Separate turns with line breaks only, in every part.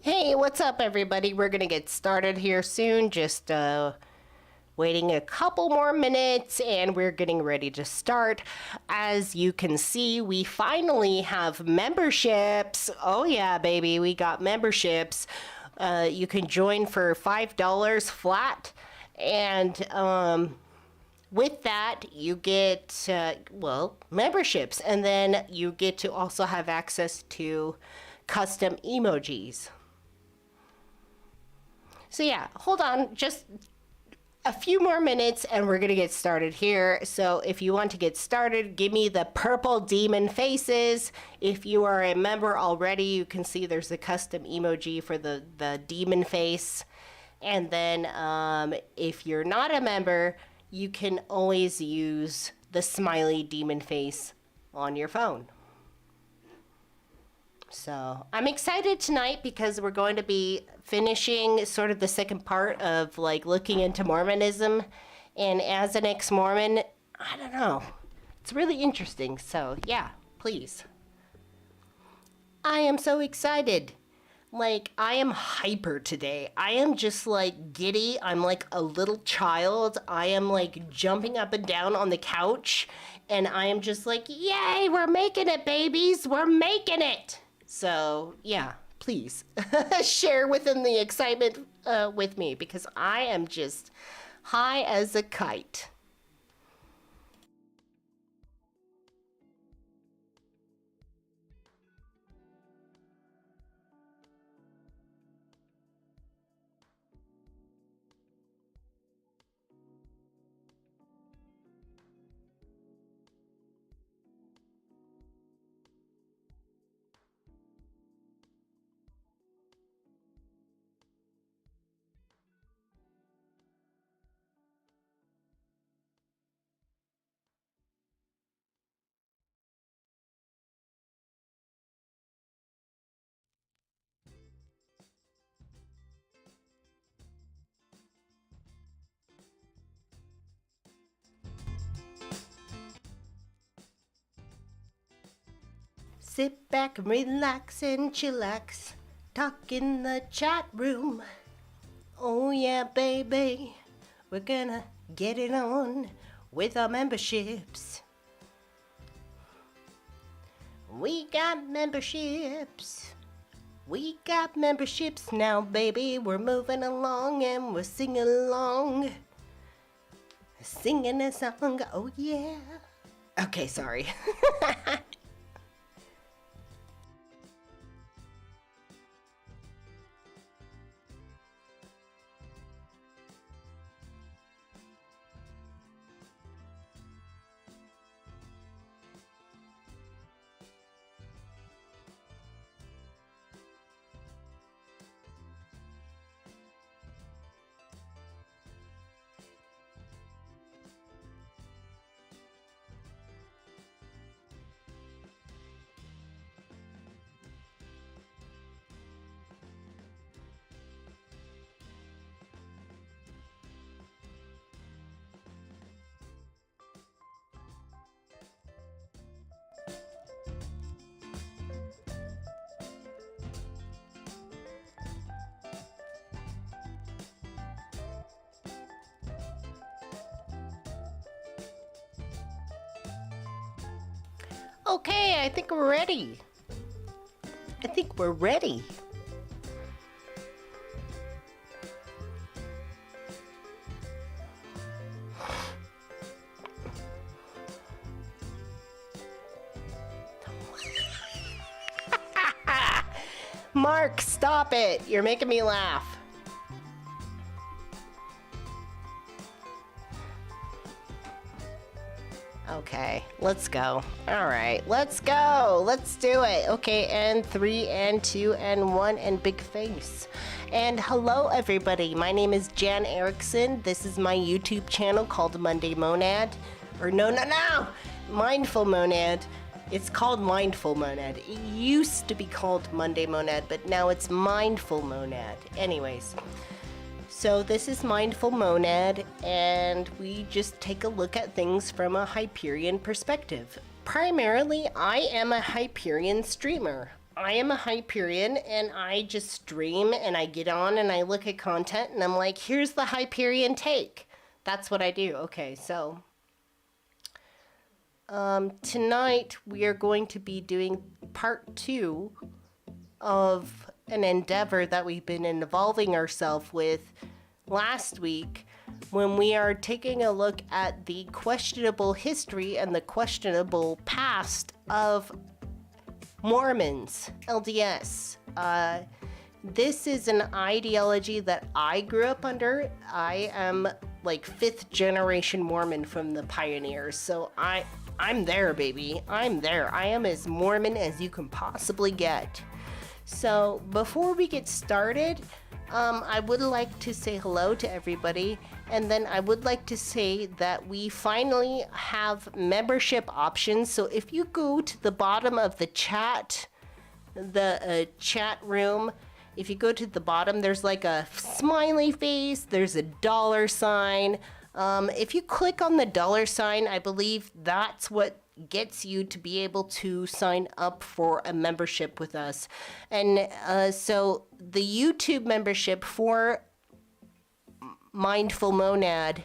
Hey, what's up, everybody? We're gonna get started here soon. Just waiting a couple more minutes and we're getting ready to start. As you can see, we finally have memberships. Oh, yeah, baby, we got memberships. You can join for $5 flat. And with that, you get, memberships. And then you get to also have access to custom emojis. So yeah, hold on just a few more minutes and we're going to get started here. So if you want to get started, give me the purple demon faces. If you are a member already, you can see there's a custom emoji for the demon face. And then if you're not a member, you can always use the smiley demon face on your phone. So I'm excited tonight because we're going to be finishing sort of the second part of like looking into Mormonism. And as an ex-Mormon, I don't know, it's really interesting. So yeah, please. I am so excited. Like, I am hyper today. I am just like giddy. I'm like a little child. I am like jumping up and down on the couch. And I am just like, yay, we're making it, babies. We're making it. So, yeah, please share within the excitement with me because I am just high as a kite. Sit back and relax and chillax. Talk in the chat room. Oh yeah, baby. We're gonna get it on with our memberships. We got memberships. We got memberships now, baby. We're moving along and we're singing along. Singing a song, oh yeah. Okay, sorry. Okay, I think we're ready. I think we're ready. Mark, stop it. You're making me laugh. Okay, let's go. All right, let's go. Let's do it. Okay, and 3 and 2 and 1 and big face. And hello, everybody. My name is Jan Erickson. This is my YouTube channel called Monday Monad. Or no, Mindful Monad. It's called Mindful Monad. It used to be called Monday Monad, but now it's Mindful Monad. Anyways. So this is Mindful Monad, and we just take a look at things from a Hyperion perspective. Primarily, I am a Hyperion streamer. I am a Hyperion, and I just stream and I get on and I look at content and I'm like, here's the Hyperion take. That's what I do. Okay, so tonight we are going to be doing part 2 of an endeavor that we've been involving ourselves with last week, when we are taking a look at the questionable history and the questionable past of Mormons, LDS. This is an ideology that I grew up under. I am like 5th generation Mormon from the pioneers, so I'm there, baby. I'm there. I am as Mormon as you can possibly get. So before we get started, I would like to say hello to everybody, and then I would like to say that we finally have membership options. So if you go to the bottom of the chat room, if you go to the bottom, there's like a smiley face, there's a $sign. If you click on the $sign, I believe that's what gets you to be able to sign up for a membership with us. And so the YouTube membership for Mindful Monad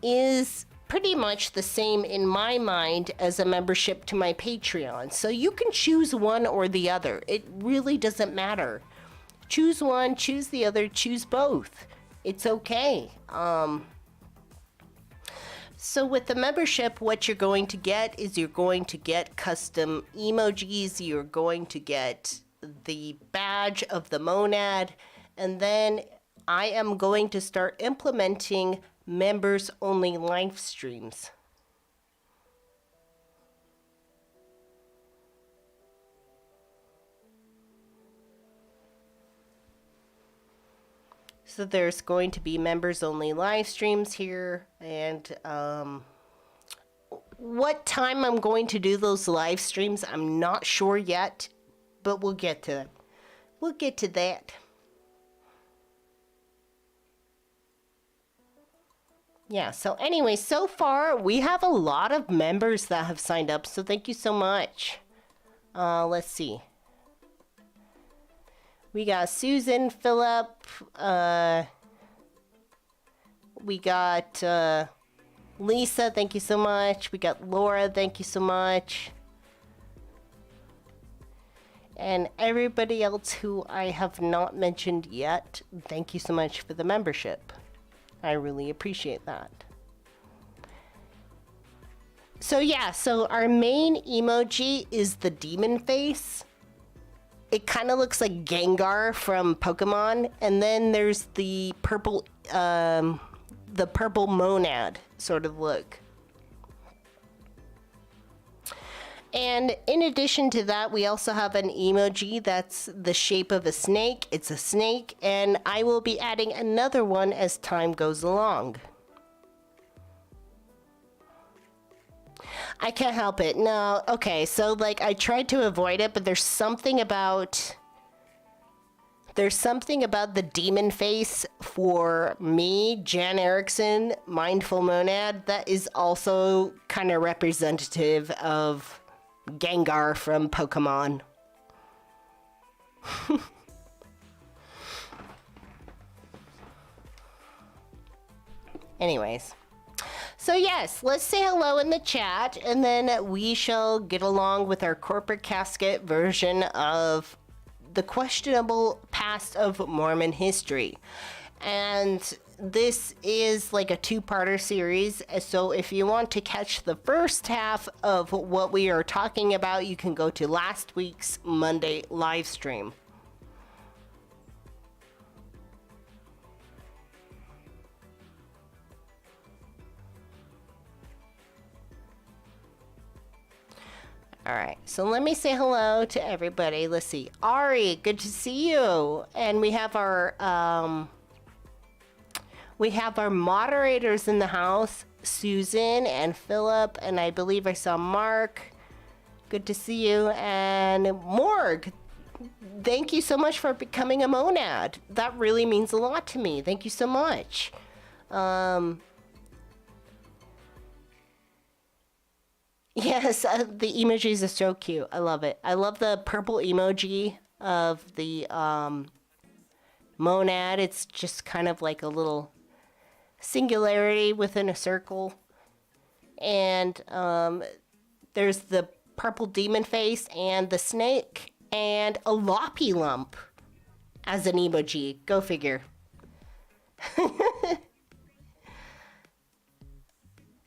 is pretty much the same in my mind as a membership to my Patreon. So you can choose one or the other. It really doesn't matter. Choose one, choose the other, choose both. It's okay. So with the membership, what you're going to get is you're going to get custom emojis, you're going to get the badge of the monad, and then I am going to start implementing members-only live streams. So there's going to be members-only live streams here, and what time I'm going to do those live streams, I'm not sure yet, but we'll get to them. We'll get to that. Yeah, so anyway, so far we have a lot of members that have signed up, so thank you so much. Let's see. We got Susan, Philip, we got Lisa, thank you so much. We got Laura, thank you so much. And everybody else who I have not mentioned yet, thank you so much for the membership. I really appreciate that. So yeah, so our main emoji is the demon face. It kind of looks like Gengar from Pokemon, and then there's the purple monad sort of look. And in addition to that, we also have an emoji that's the shape of a snake. It's a snake, and I will be adding another one as time goes along. I can't help it. No, okay, so like I tried to avoid it, but there's something about the demon face for me, Jan Erickson, Mindful Monad, that is also kind of representative of Gengar from Pokemon. Anyways. So yes, let's say hello in the chat, and then we shall get along with our corporate casket version of the questionable past of Mormon history. And this is like a 2-parter series, so if you want to catch the first half of what we are talking about, you can go to last week's Monday live stream. All right, so let me say hello to everybody. Let's see. Ari, good to see you. And we have our moderators in the house, Susan and Philip, and I believe I saw Mark. Good to see you. And Morg, thank you so much for becoming a monad. That really means a lot to me. Thank you so much. Yes, the emojis are so cute. I love it. I love the purple emoji of the monad. It's just kind of like a little singularity within a circle. And there's the purple demon face and the snake and a loppy lump as an emoji. Go figure.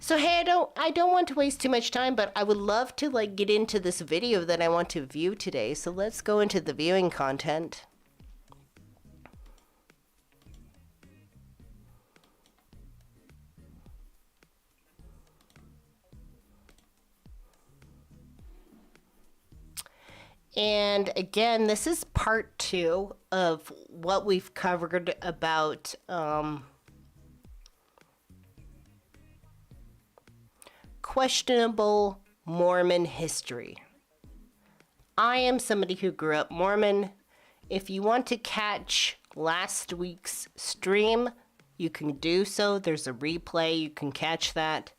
So hey, I don't want to waste too much time, but I would love to like get into this video that I want to view today. So let's go into the viewing content. And again, this is part 2 of what we've covered about questionable Mormon history. I am somebody who grew up Mormon. If you want to catch last week's stream, you can do so. There's a replay. You can catch that.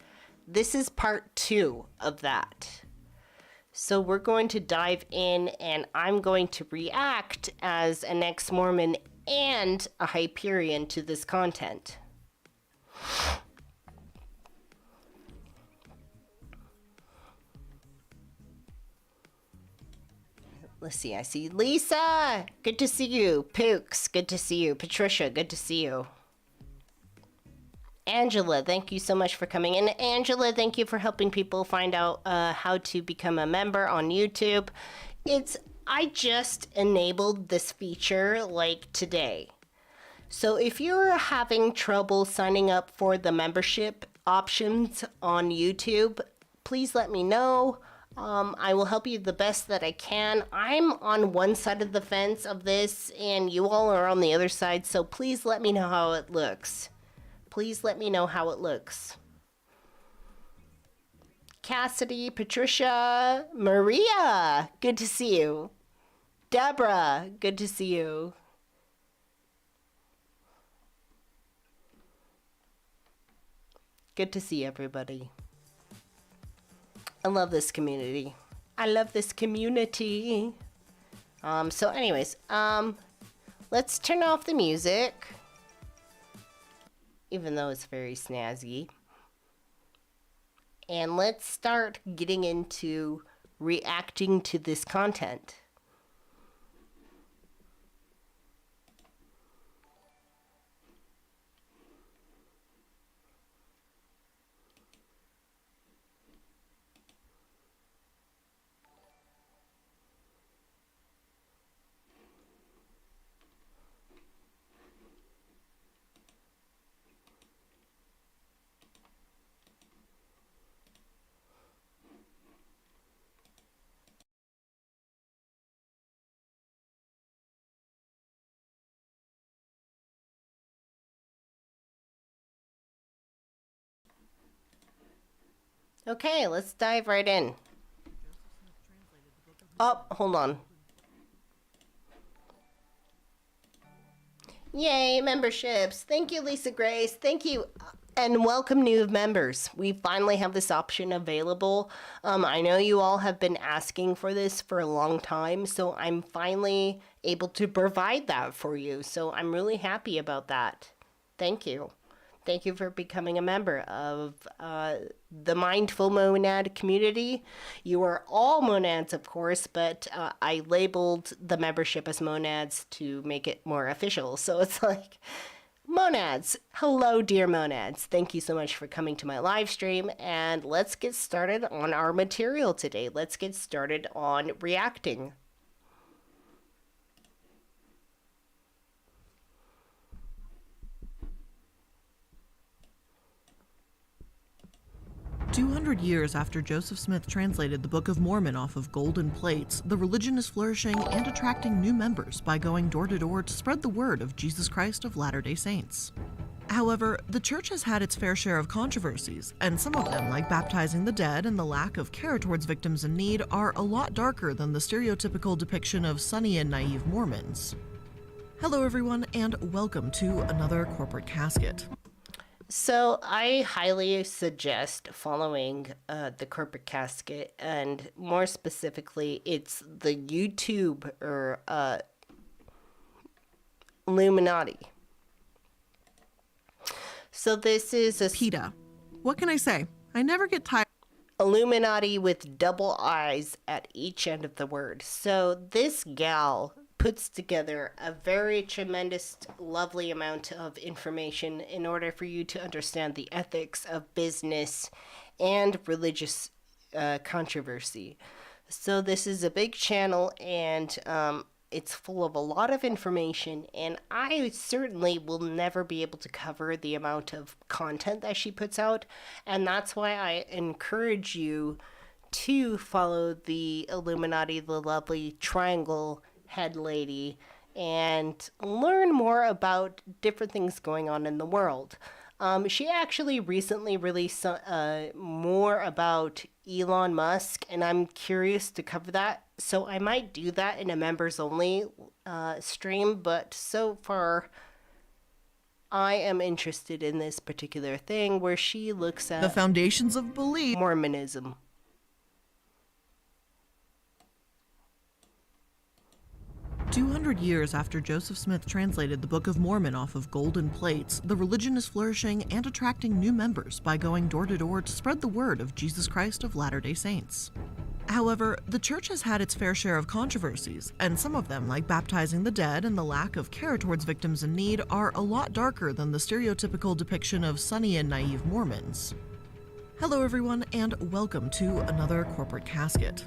This is part 2 of that. So we're going to dive in, and I'm going to react as an ex-Mormon and a Hyperian to this content. Let's see, I see Lisa! Good to see you. Pooks, good to see you. Patricia, good to see you. Angela, thank you so much for coming in. Angela, thank you for helping people find out how to become a member on YouTube. I just enabled this feature like today. So if you're having trouble signing up for the membership options on YouTube, please let me know. I will help you the best that I can. I'm on one side of the fence of this, and you all are on the other side, so please let me know how it looks. Please let me know how it looks. Cassidy, Patricia, Maria, good to see you. Deborah, good to see you. Good to see everybody. I love this community. I love this community. So anyways, let's turn off the music. Even though it's very snazzy. And let's start getting into reacting to this content. Okay, let's dive right in. Oh, hold on. Yay, memberships. Thank you, Lisa Grace. Thank you. And welcome new members. We finally have this option available. I know you all have been asking for this for a long time, so I'm finally able to provide that for you. So I'm really happy about that. Thank you. Thank you for becoming a member of the Mindful Monad community. You are all monads, of course, but I labeled the membership as monads to make it more official. So it's like, monads. Hello, dear monads. Thank you so much for coming to my live stream. And let's get started on our material today. Let's get started on reacting.
200 years after Joseph Smith translated the Book of Mormon off of golden plates, the religion is flourishing and attracting new members by going door to door to spread the word of Jesus Christ of Latter-day Saints. However, the church has had its fair share of controversies, and some of them, like baptizing the dead and the lack of care towards victims in need, are a lot darker than the stereotypical depiction of sunny and naive Mormons. Hello everyone, and welcome to another Corporate Casket.
So I highly suggest following the corporate casket, and more specifically, it's the YouTube or Illuminati. So this is a
PETA. What can I say? I never get tired.
Illuminati with double I's at each end of the word. So this gal puts together a very tremendous, lovely amount of information in order for you to understand the ethics of business and religious controversy. So this is a big channel, and it's full of a lot of information, and I certainly will never be able to cover the amount of content that she puts out, and that's why I encourage you to follow the Illuminati, the lovely triangle head lady, and learn more about different things going on in the world. She actually recently released more about Elon Musk, and I'm curious to cover that. So I might do that in a members only stream, but so far I am interested in this particular thing where she looks at
The foundations of belief.
Mormonism.
200 years after Joseph Smith translated the Book of Mormon off of golden plates, the religion is flourishing and attracting new members by going door to door to spread the word of Jesus Christ of Latter-day Saints. However, the church has had its fair share of controversies, and some of them, like baptizing the dead and the lack of care towards victims in need, are a lot darker than the stereotypical depiction of sunny and naive Mormons. Hello everyone, and welcome to another Corporate Casket.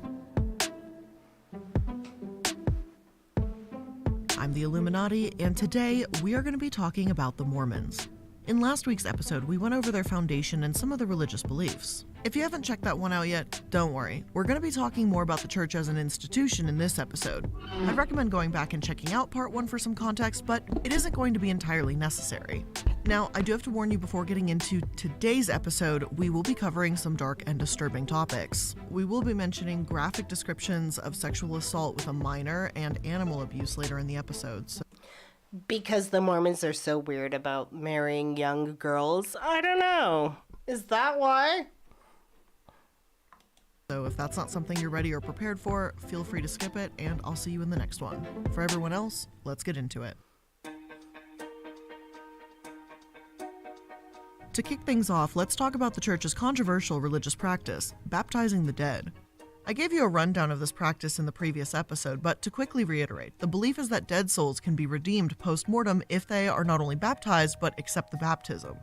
I'm the Illuminati, and today we are going to be talking about the Mormons. In last week's episode, we went over their foundation and some of their religious beliefs. If you haven't checked that one out yet, don't worry. We're going to be talking more about the church as an institution in this episode. I'd recommend going back and checking out part 1 for some context, but it isn't going to be entirely necessary. Now, I do have to warn you before getting into today's episode, we will be covering some dark and disturbing topics. We will be mentioning graphic descriptions of sexual assault with a minor and animal abuse later in the episode.
Because the Mormons are so weird about marrying young girls. I don't know. Is that why?
So if that's not something you're ready or prepared for, feel free to skip it, and I'll see you in the next one. For everyone else, let's get into it. To kick things off, let's talk about the church's controversial religious practice, baptizing the dead. I gave you a rundown of this practice in the previous episode, but to quickly reiterate, the belief is that dead souls can be redeemed post-mortem if they are not only baptized, but accept the baptism.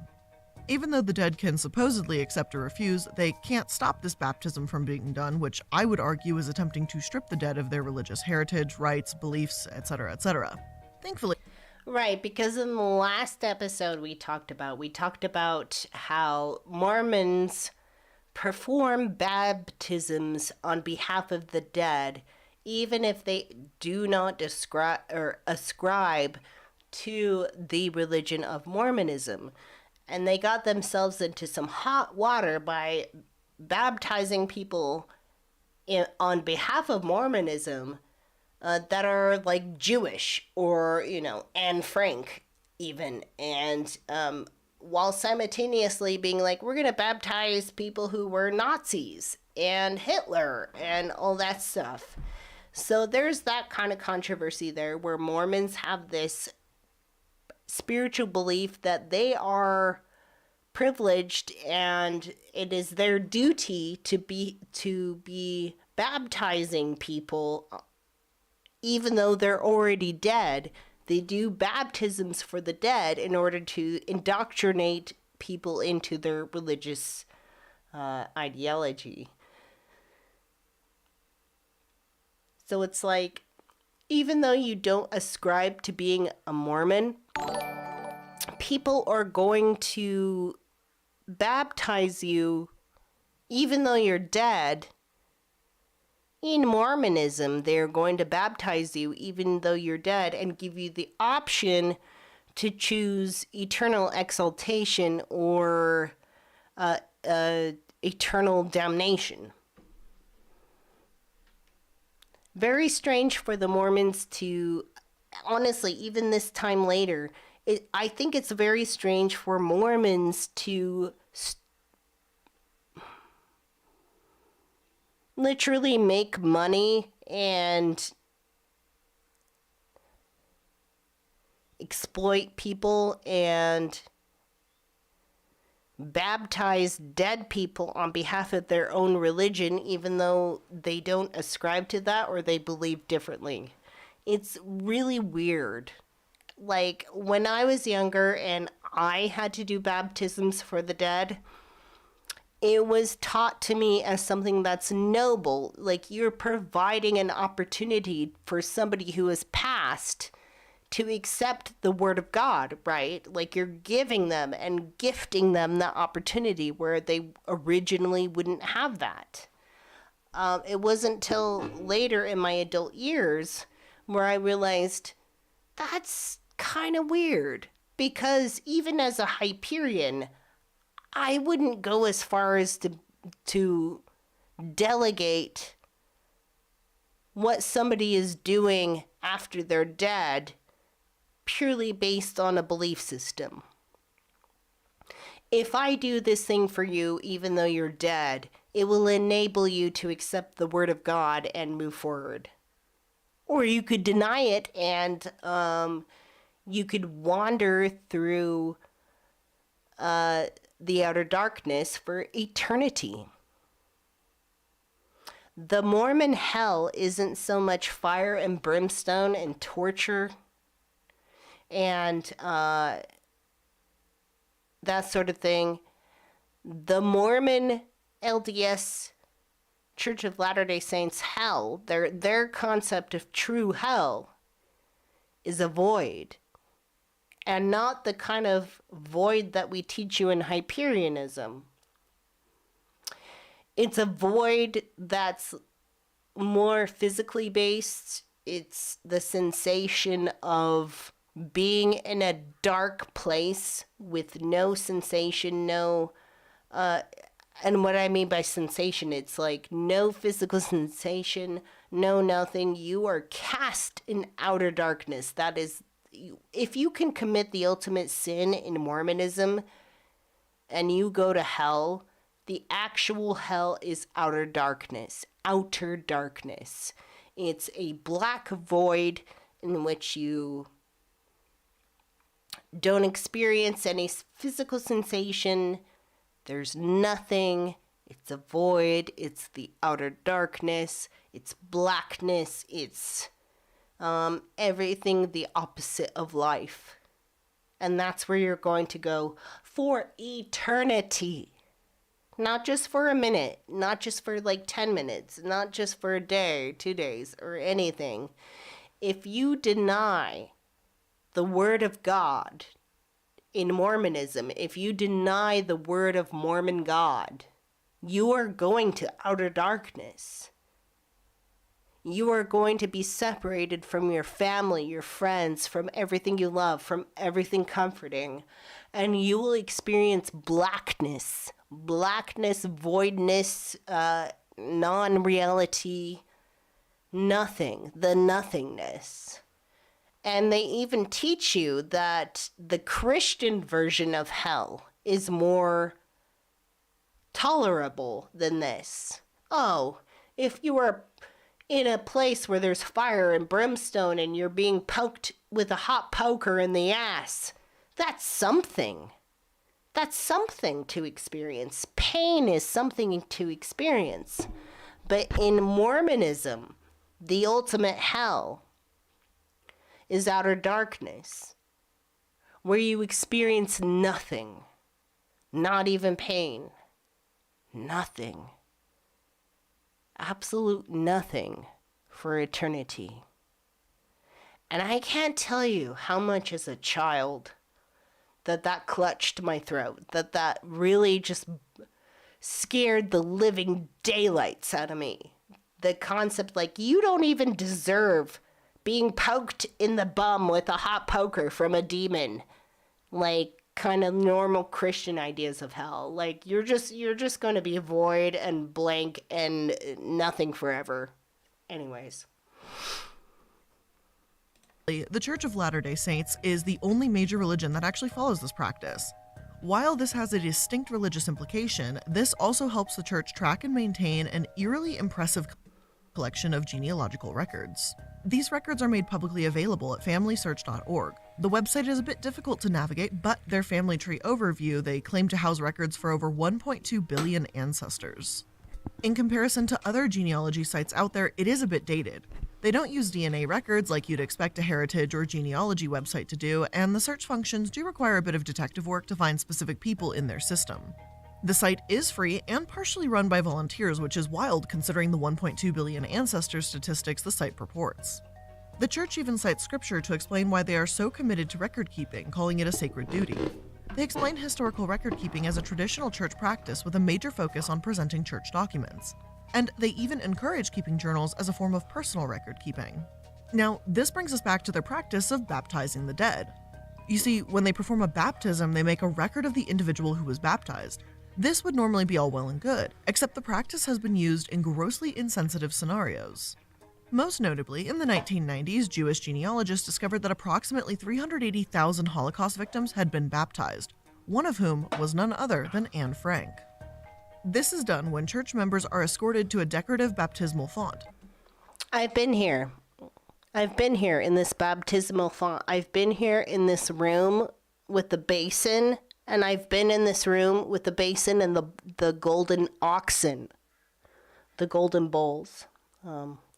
Even though the dead can supposedly accept or refuse, they can't stop this baptism from being done, which I would argue is attempting to strip the dead of their religious heritage, rights, beliefs, etc., etc. Thankfully,
Right, because in the last episode we talked about how Mormons perform baptisms on behalf of the dead, even if they do not ascribe to the religion of Mormonism. And they got themselves into some hot water by baptizing people on behalf of Mormonism that are like Jewish or, Anne Frank even. And while simultaneously being like, we're going to baptize people who were Nazis and Hitler and all that stuff. So there's that kind of controversy there where Mormons have this spiritual belief that they are privileged and it is their duty to be baptizing people even though they're already dead. They do baptisms for the dead in order to indoctrinate people into their religious ideology. So it's like, even though you don't ascribe to being a Mormon, people are going to baptize you even though you're dead. In Mormonism, they're going to baptize you even though you're dead and give you the option to choose eternal exaltation or eternal damnation. Very strange for the Mormons to, honestly, even this time later, I think it's very strange for Mormons to literally make money and exploit people and baptize dead people on behalf of their own religion, even though they don't ascribe to that or they believe differently. It's really weird. Like, when I was younger and I had to do baptisms for the dead, it was taught to me as something that's noble. Like, you're providing an opportunity for somebody who has passed to accept the word of God, right? Like, you're giving them and gifting them that opportunity where they originally wouldn't have that. It wasn't till later in my adult years where I realized that's kind of weird, because even as a Hyperian, I wouldn't go as far as to delegate what somebody is doing after they're dead purely based on a belief system. If I do this thing for you, even though you're dead, it will enable you to accept the word of God and move forward. Or you could deny it and you could wander through the outer darkness for eternity. The Mormon hell isn't so much fire and brimstone and torture and that sort of thing. The Mormon LDS Church of Latter-day Saints hell, their concept of true hell is a void. And not the kind of void that we teach you in Hyperianism. It's a void that's more physically based. It's the sensation of being in a dark place with no sensation, and what I mean by sensation, it's like no physical sensation, no nothing. You are cast in outer darkness. That is, if you can commit the ultimate sin in Mormonism and you go to hell, the actual hell is outer darkness. Outer darkness. It's a black void in which you don't experience any physical sensation. There's nothing. It's a void. It's the outer darkness. It's blackness. It's everything the opposite of life. And that's where you're going to go for eternity. Not just for a minute. Not just for like 10 minutes. Not just for a day, 2 days, or anything. If you deny the word of God in Mormonism, if you deny the word of Mormon God, you are going to outer darkness. You are going to be separated from your family, your friends, from everything you love, from everything comforting. And you will experience blackness, voidness, non-reality, nothing, the nothingness. And they even teach you that the Christian version of hell is more tolerable than this. Oh, if you are in a place where there's fire and brimstone and you're being poked with a hot poker in the ass, that's something. That's something to experience. Pain is something to experience. But in Mormonism, the ultimate hell is outer darkness, where you experience nothing, not even pain, nothing, absolute nothing for eternity. And I can't tell you how much as a child that clutched my throat, that really just scared the living daylights out of me. The concept, like, you don't even deserve being poked in the bum with a hot poker from a demon. Like, kind of normal Christian ideas of hell. Like, you're just going to be void and blank and nothing forever. Anyways.
The Church of Latter-day Saints is the only major religion that actually follows this practice. While this has a distinct religious implication, this also helps the church track and maintain an eerily impressive collection of genealogical records. These records are made publicly available at FamilySearch.org. The website is a bit difficult to navigate, but their family tree overview, they claim to house records for over 1.2 billion ancestors. In comparison to other genealogy sites out there, it is a bit dated. They don't use DNA records like you'd expect a heritage or genealogy website to do, and the search functions do require a bit of detective work to find specific people in their system. The site is free and partially run by volunteers, which is wild considering the 1.2 billion ancestor statistics the site purports. The church even cites scripture to explain why they are so committed to record keeping, calling it a sacred duty. They explain historical record keeping as a traditional church practice with a major focus on presenting church documents. And they even encourage keeping journals as a form of personal record keeping. Now, this brings us back to their practice of baptizing the dead. You see, when they perform a baptism, they make a record of the individual who was baptized. This would normally be all well and good, except the practice has been used in grossly insensitive scenarios. Most notably, in the 1990s, Jewish genealogists discovered that approximately 380,000 Holocaust victims had been baptized, one of whom was none other than Anne Frank. This is done when church members are escorted to a decorative baptismal font.
I've been here. I've been here in this baptismal font. I've been here in this room with the basin, and I've been in this room with the basin and the golden oxen, the golden bowls.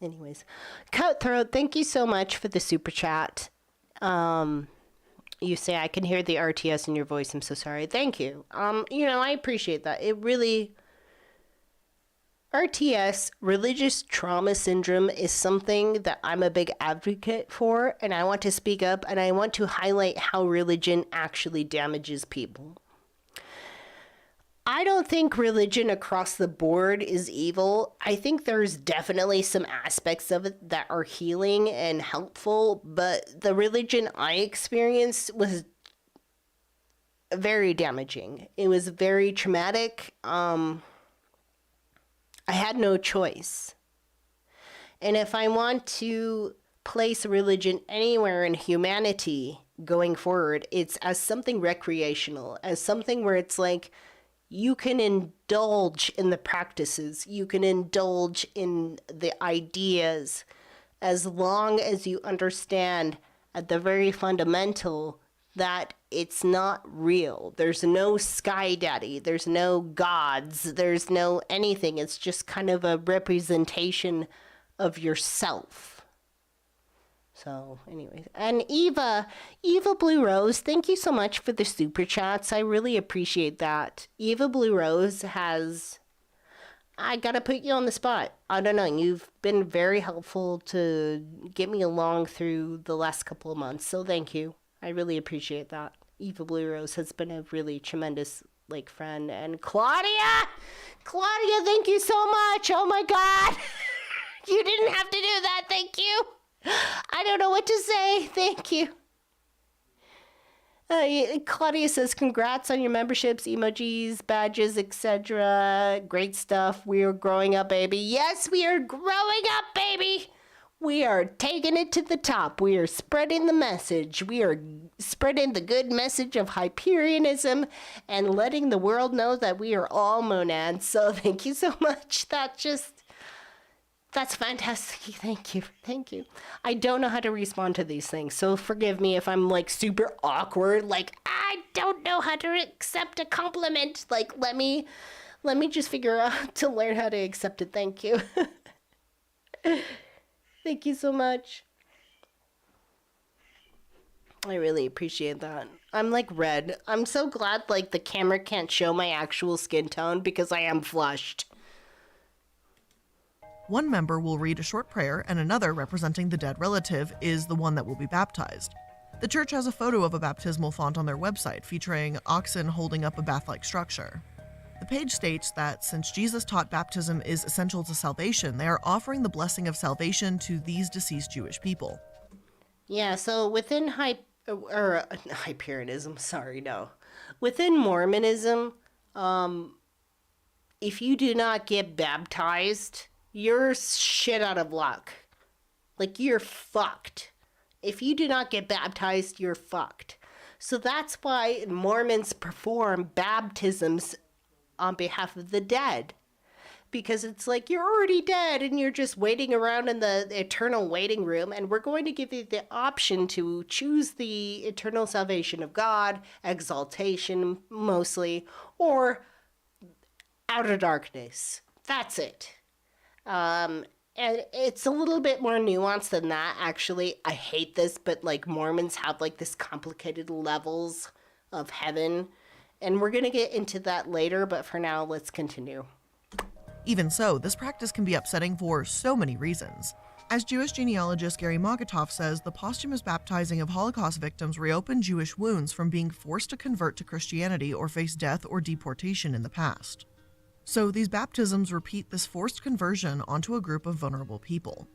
Anyways, Cutthroat, thank you so much for the super chat. You say I can hear the RTS in your voice. I'm so sorry. Thank you. I appreciate that. It really, RTS, religious trauma syndrome, is something that I'm a big advocate for, and I want to speak up and I want to highlight how religion actually damages people. I don't think religion across the board is evil. I think there's definitely some aspects of it that are healing and helpful, but the religion I experienced was very damaging. It was very traumatic. I had no choice. And if I want to place religion anywhere in humanity going forward, it's as something recreational, as something where it's like, you can indulge in the practices, you can indulge in the ideas, as long as you understand at the very fundamental that it's not real. There's no sky daddy, there's no gods, there's no anything. It's just kind of a representation of yourself. So, anyways, and Eva Blue Rose, thank you so much for the super chats. I really appreciate that. Eva Blue Rose I gotta put you on the spot. I don't know, you've been very helpful to get me along through the last couple of months, so thank you. I really appreciate that. Eva Blue Rose has been a really tremendous, friend. And Claudia, thank you so much. Oh my God. You didn't have to do that, thank you. I don't know what to say. Thank you. Claudia says, congrats on your memberships, emojis, badges, etc. Great stuff. We are growing up, baby. Yes, we are growing up, baby. We are taking it to the top. We are spreading the message. We are spreading the good message of Hyperianism and letting the world know that we are all monads. So thank you so much. That's fantastic. Thank you. Thank you. I don't know how to respond to these things, so forgive me if I'm super awkward. I don't know how to accept a compliment. Let me just figure out to learn how to accept it. Thank you. Thank you so much. I really appreciate that. I'm red. I'm so glad the camera can't show my actual skin tone because I am flushed.
One member will read a short prayer, and another, representing the dead relative, is the one that will be baptized. The church has a photo of a baptismal font on their website featuring oxen holding up a bath-like structure. The page states that since Jesus taught baptism is essential to salvation, they are offering the blessing of salvation to these deceased Jewish people.
Yeah, so within Hyperianism, within Mormonism, if you do not get baptized, you're shit out of luck. You're fucked. If you do not get baptized, you're fucked. So that's why Mormons perform baptisms on behalf of the dead. Because it's like you're already dead and you're just waiting around in the eternal waiting room, and we're going to give you the option to choose the eternal salvation of God, exaltation mostly, or outer darkness. That's it. And it's a little bit more nuanced than that, actually. I hate this, but like Mormons have like this complicated levels of heaven, and we're going to get into that later, but for now, let's continue.
Even so, this practice can be upsetting for so many reasons. As Jewish genealogist Gary Mogotov says, the posthumous baptizing of Holocaust victims reopened Jewish wounds from being forced to convert to Christianity or face death or deportation in the past. So these baptisms repeat this forced conversion onto a group of vulnerable people.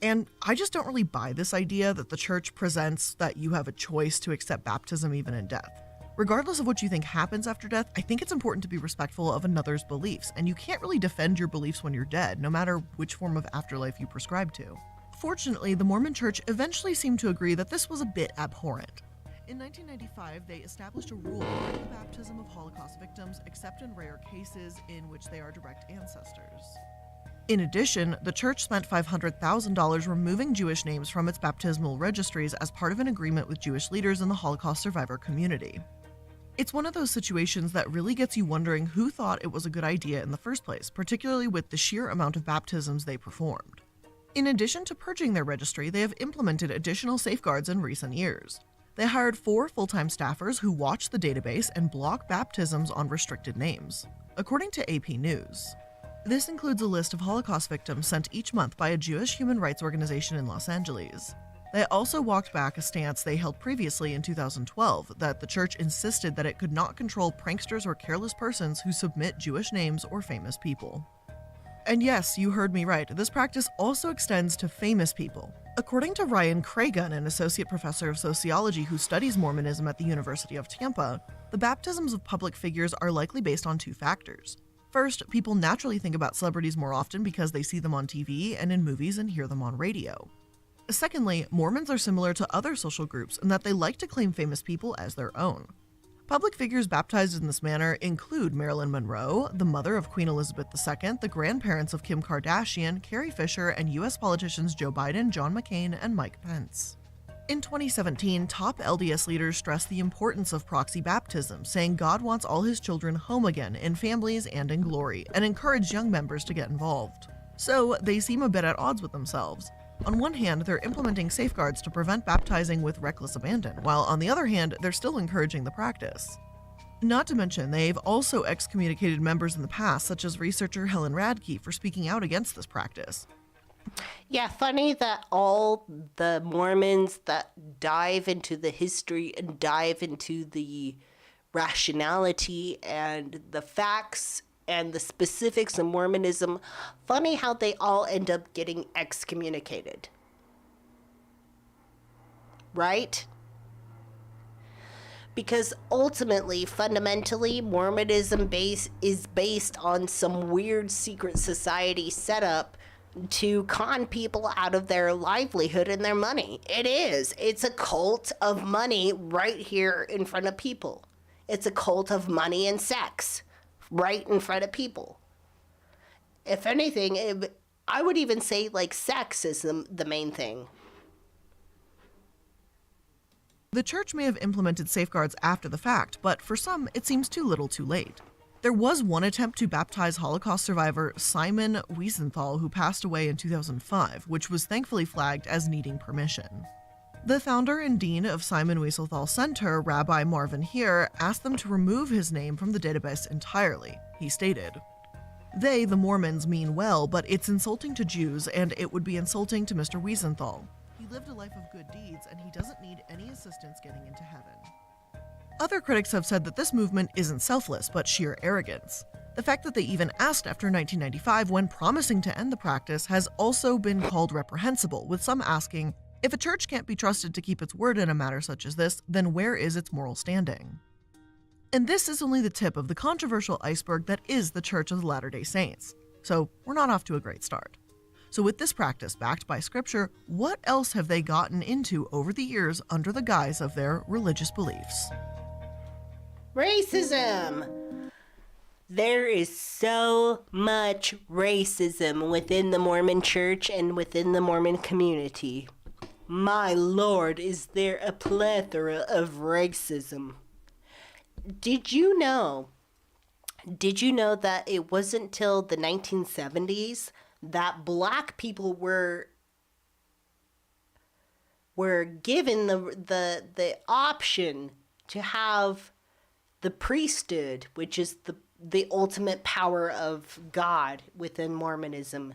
And I just don't really buy this idea that the church presents that you have a choice to accept baptism even in death. Regardless of what you think happens after death, I think it's important to be respectful of another's beliefs, and you can't really defend your beliefs when you're dead, no matter which form of afterlife you prescribe to. Fortunately, the Mormon Church eventually seemed to agree that this was a bit abhorrent. In 1995, they established a rule for the baptism of Holocaust victims, except in rare cases in which they are direct ancestors. In addition, the church spent $500,000 removing Jewish names from its baptismal registries as part of an agreement with Jewish leaders in the Holocaust survivor community. It's one of those situations that really gets you wondering who thought it was a good idea in the first place, particularly with the sheer amount of baptisms they performed. In addition to purging their registry, they have implemented additional safeguards in recent years. They hired 4 full-time staffers who watch the database and block baptisms on restricted names, according to AP News. This includes a list of Holocaust victims sent each month by a Jewish human rights organization in Los Angeles. They also walked back a stance they held previously in 2012 that the church insisted that it could not control pranksters or careless persons who submit Jewish names or famous people. And yes, you heard me right, this practice also extends to famous people. According to Ryan Cragun, an associate professor of sociology who studies Mormonism at the University of Tampa, the baptisms of public figures are likely based on 2 factors. First, people naturally think about celebrities more often because they see them on TV and in movies and hear them on radio. Secondly, Mormons are similar to other social groups in that they like to claim famous people as their own. Public figures baptized in this manner include Marilyn Monroe, the mother of Queen Elizabeth II, the grandparents of Kim Kardashian, Carrie Fisher, and U.S. politicians Joe Biden, John McCain, and Mike Pence. In 2017, top LDS leaders stressed the importance of proxy baptism, saying God wants all his children home again, in families and in glory, and encouraged young members to get involved. So, they seem a bit at odds with themselves. On one hand, they're implementing safeguards to prevent baptizing with reckless abandon, while on the other hand, they're still encouraging the practice. Not to mention, they've also excommunicated members in the past, such as researcher Helen Radke, for speaking out against this practice.
Yeah, funny that all the Mormons that dive into the history and dive into the rationality and the facts and the specifics of Mormonism, funny how they all end up getting excommunicated. Right? Because ultimately, fundamentally, Mormonism is based on some weird secret society setup to con people out of their livelihood and their money. It is. It's a cult of money right here in front of people. It's a cult of money and sex right in front of people. If anything, I would even say like sex is the main thing.
The church may have implemented safeguards after the fact, but for some, it seems too little too late. There was one attempt to baptize Holocaust survivor Simon Wiesenthal, who passed away in 2005, which was thankfully flagged as needing permission. The founder and dean of Simon Wiesenthal Center, Rabbi Marvin Heer, asked them to remove his name from the database entirely. He stated, "They, the Mormons, mean well, but it's insulting to Jews, and it would be insulting to Mr. Wiesenthal. He lived a life of good deeds, and he doesn't need any assistance getting into heaven." Other critics have said that this movement isn't selfless, but sheer arrogance. The fact that they even asked after 1995 when promising to end the practice has also been called reprehensible, with some asking, if a church can't be trusted to keep its word in a matter such as this, then where is its moral standing? And this is only the tip of the controversial iceberg that is the Church of the Latter-day Saints. So we're not off to a great start. So with this practice backed by scripture, what else have they gotten into over the years under the guise of their religious beliefs?
Racism! There is so much racism within the Mormon church and within the Mormon community. My lord, is there a plethora of racism. Did you know that it wasn't till the 1970s that black people were given the option to have the priesthood, which is the ultimate power of God within Mormonism.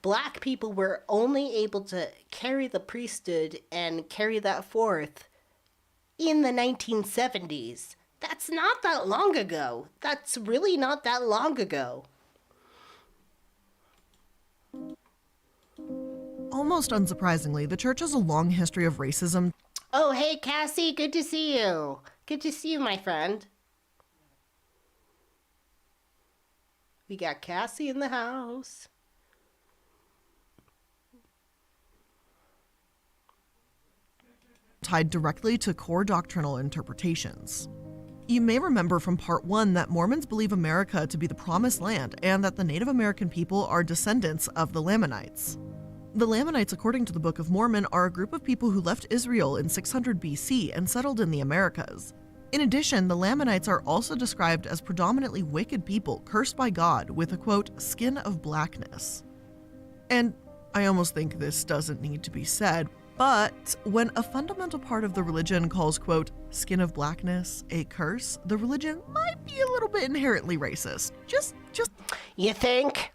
Black people were only able to carry the priesthood and carry that forth in the 1970s. That's not that long ago. That's really not that long ago.
Almost unsurprisingly, the church has a long history of racism.
Oh, hey, Cassie, good to see you. Good to see you, my friend. We got Cassie in the house.
Tied directly to core doctrinal interpretations. You may remember from part 1 that Mormons believe America to be the promised land and that the Native American people are descendants of the Lamanites. The Lamanites, according to the Book of Mormon, are a group of people who left Israel in 600 BC and settled in the Americas. In addition, the Lamanites are also described as predominantly wicked people cursed by God with a, quote, skin of blackness. And I almost think this doesn't need to be said, but when a fundamental part of the religion calls, quote, skin of blackness a curse, the religion might be a little bit inherently racist. Just
You think?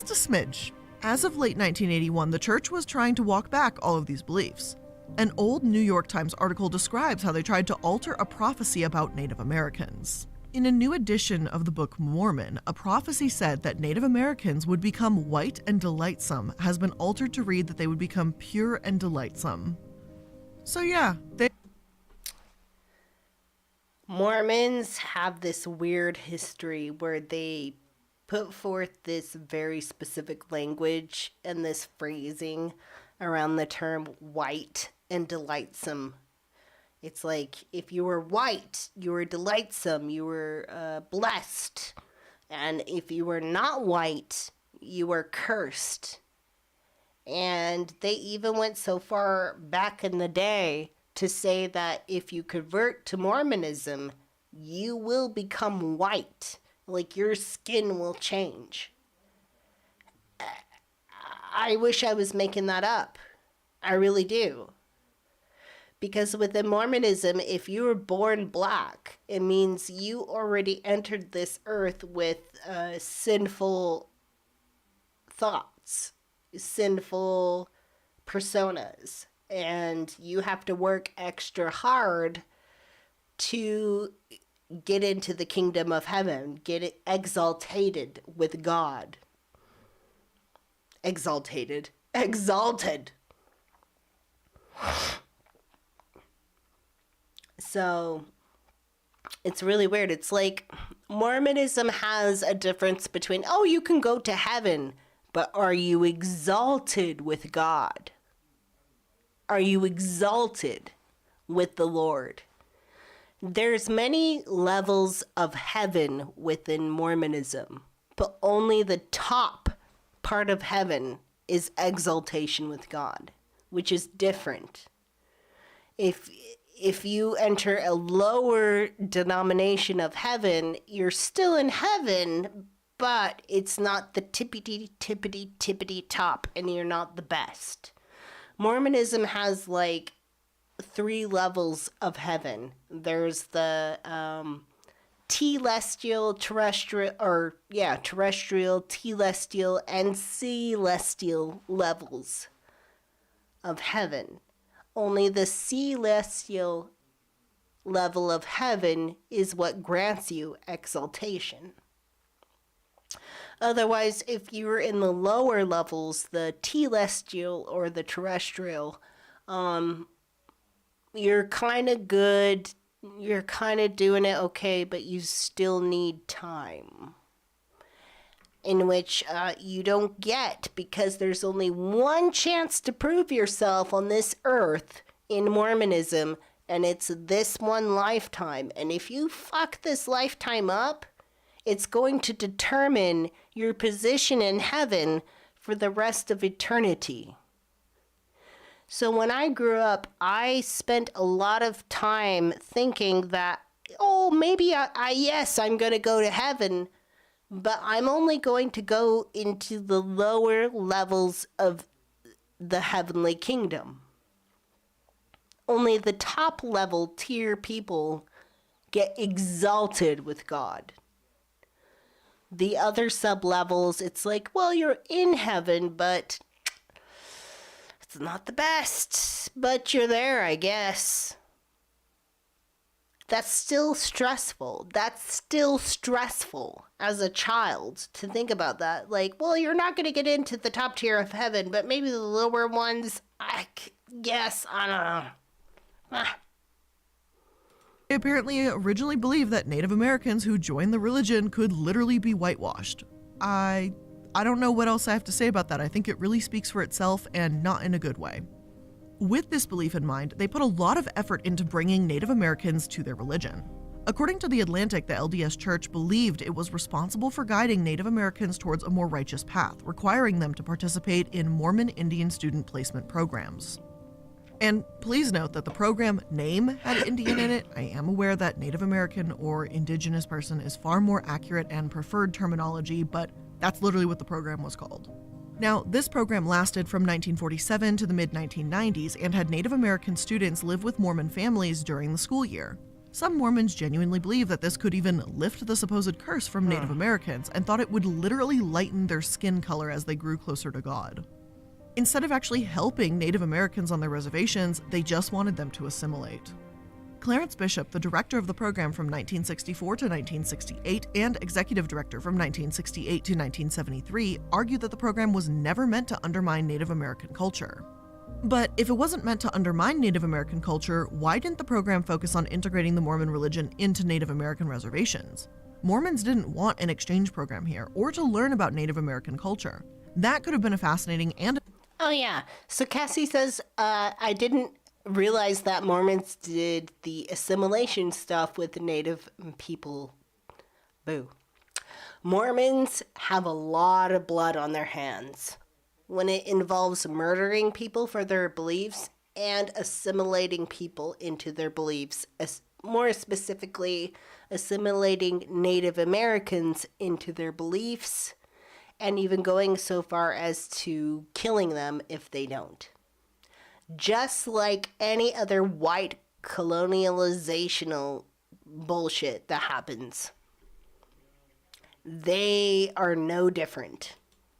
a smidge. As of late 1981, the church was trying to walk back all of these beliefs. An old New York Times article describes how they tried to alter a prophecy about Native Americans. In a new edition of the Book of Mormon, a prophecy said that Native Americans would become white and delightsome has been altered to read that they would become pure and delightsome. So yeah,
Mormons have this weird history where they put forth this very specific language and this phrasing around the term white and delightsome. It's like, if you were white, you were delightsome, you were blessed. And if you were not white, you were cursed. And they even went so far back in the day to say that if you convert to Mormonism, you will become white. Like, your skin will change. I wish I was making that up. I really do. Because within Mormonism, if you were born black, it means you already entered this earth with sinful thoughts, sinful personas, and you have to work extra hard to get into the kingdom of heaven, get it exalted with God. Exalted. So it's really weird. It's like Mormonism has a difference between, oh, you can go to heaven, but are you exalted with God? Are you exalted with the Lord? There's many levels of heaven within Mormonism, but only the top part of heaven is exaltation with God, which is different. If you enter a lower denomination of heaven, you're still in heaven, but it's not the tippity top, and you're not the best. Mormonism has like 3 levels of heaven. There's the terrestrial, telestial, and celestial levels of heaven. Only the celestial level of heaven is what grants you exaltation. Otherwise, if you were in the lower levels, the telestial or the terrestrial, you're kind of good, you're kind of doing it okay, but you still need time. in which you don't get, because there's only one chance to prove yourself on this earth in Mormonism, and it's this one lifetime. And if you fuck this lifetime up, it's going to determine your position in heaven for the rest of eternity. So when I grew up, I spent a lot of time thinking that, oh, maybe yes, I'm going to go to heaven, but I'm only going to go into the lower levels of the heavenly kingdom. Only the top level tier people get exalted with God. The other sub-levels, it's like, well, you're in heaven, but it's not the best. But you're there, I guess. That's still stressful. That's still stressful as a child to think about that. Like, well, you're not going to get into the top tier of heaven, but maybe the lower ones, I guess, I don't know.
They apparently originally believed that Native Americans who joined the religion could literally be whitewashed. I don't know what else I have to say about that. I think it really speaks for itself, and not in a good way. With this belief in mind, they put a lot of effort into bringing Native Americans to their religion. According to The Atlantic, the LDS Church believed it was responsible for guiding Native Americans towards a more righteous path, requiring them to participate in Mormon Indian student placement programs. And please note that the program name had Indian in it. I am aware that Native American or Indigenous person is far more accurate and preferred terminology, but that's literally what the program was called. Now, this program lasted from 1947 to the mid-1990s and had Native American students live with Mormon families during the school year. Some Mormons genuinely believe that this could even lift the supposed curse from Native Americans and thought it would literally lighten their skin color as they grew closer to God. Instead of actually helping Native Americans on their reservations, they just wanted them to assimilate. Clarence Bishop, the director of the program from 1964 to 1968 and executive director from 1968 to 1973, argued that the program was never meant to undermine Native American culture. But if it wasn't meant to undermine Native American culture, why didn't the program focus on integrating the Mormon religion into Native American reservations? Mormons didn't want an exchange program here or to learn about Native American culture. That could have been a fascinating and...
Oh, yeah. So Cassie says, I didn't realize that Mormons did the assimilation stuff with the Native people. Boo. Mormons have a lot of blood on their hands when it involves murdering people for their beliefs and assimilating people into their beliefs, more specifically, assimilating Native Americans into their beliefs, and even going so far as to killing them if they don't. Just like any other white colonializational bullshit that happens. They are no different.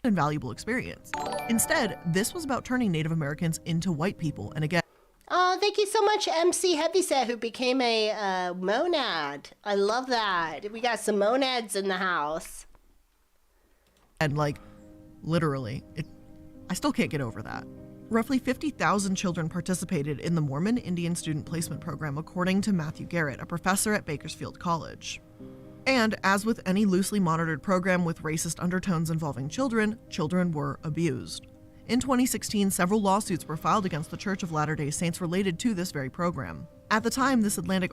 Invaluable experience. Instead, this was about turning Native Americans into white people, and again...
Oh, thank you so much, MC Heavyset, who became a monad. I love that. We got some monads in the house.
And like, literally, I still can't get over that. Roughly 50,000 children participated in the Mormon Indian Student Placement Program, according to Matthew Garrett, a professor at Bakersfield College. And as with any loosely monitored program with racist undertones involving children, children were abused. In 2016, several lawsuits were filed against the Church of Latter-day Saints related to this very program. At the time, this Atlantic...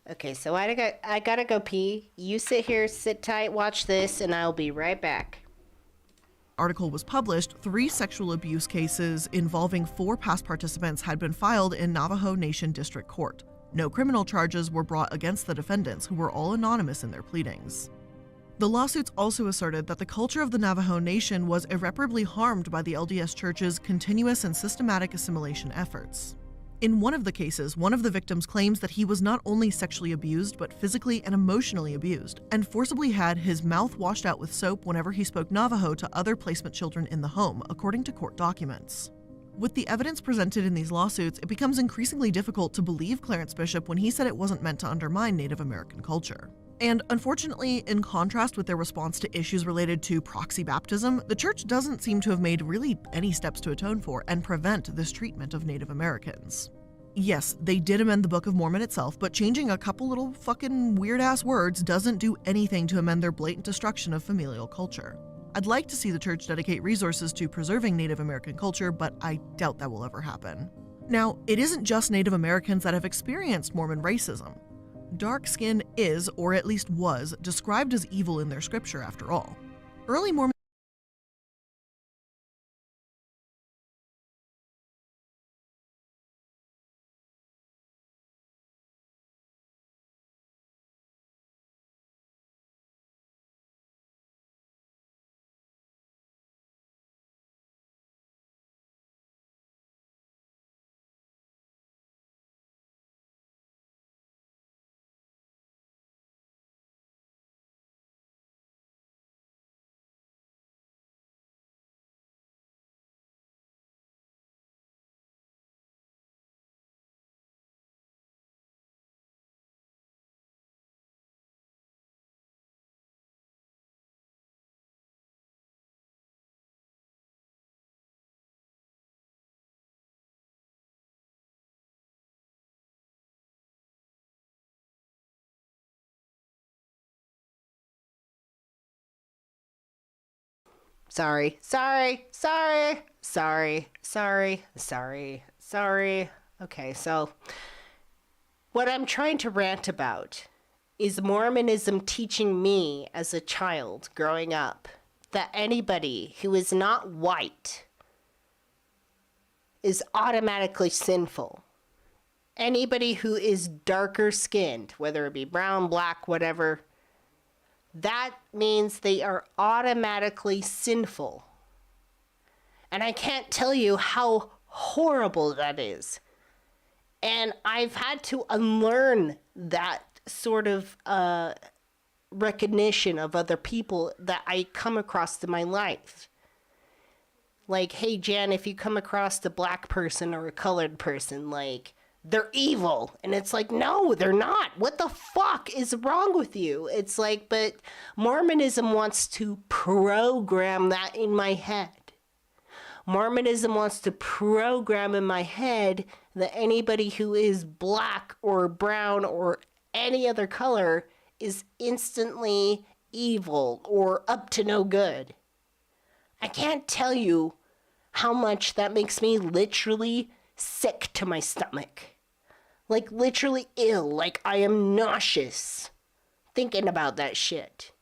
Okay, so I gotta go pee. You sit here, sit tight, watch this, and I'll be right back.
Article was published, 3 sexual abuse cases involving 4 past participants had been filed in Navajo Nation District Court. No criminal charges were brought against the defendants, who were all anonymous in their pleadings. The lawsuits also asserted that the culture of the Navajo Nation was irreparably harmed by the LDS Church's continuous and systematic assimilation efforts. In one of the cases, one of the victims claims that he was not only sexually abused, but physically and emotionally abused, and forcibly had his mouth washed out with soap whenever he spoke Navajo to other placement children in the home, according to court documents. With the evidence presented in these lawsuits, it becomes increasingly difficult to believe Clarence Bishop when he said it wasn't meant to undermine Native American culture. And unfortunately, in contrast with their response to issues related to proxy baptism, the church doesn't seem to have made really any steps to atone for and prevent this treatment of Native Americans. Yes, they did amend the Book of Mormon itself, but changing a couple little fucking weird-ass words doesn't do anything to amend their blatant destruction of familial culture. I'd like to see the church dedicate resources to preserving Native American culture, but I doubt that will ever happen. Now, it isn't just Native Americans that have experienced Mormon racism. Dark skin is, or at least was, described as evil in their scripture after all. Early Mormon
Sorry. Okay, so what I'm trying to rant about is Mormonism teaching me as a child growing up that anybody who is not white is automatically sinful. Anybody who is darker skinned, whether it be brown, black, whatever, that means they are automatically sinful. And I can't tell you how horrible that is. And I've had to unlearn that sort of recognition of other people that I come across in my life. Like, hey, Jan, if you come across a black person or a colored person, like, they're evil. And it's like, no, they're not. What the fuck is wrong with you? It's like, but Mormonism wants to program that in my head. Mormonism wants to program in my head that anybody who is black or brown or any other color is instantly evil or up to no good. I can't tell you how much that makes me literally sick to my stomach. Like, literally ill. Like, I am nauseous thinking about that shit.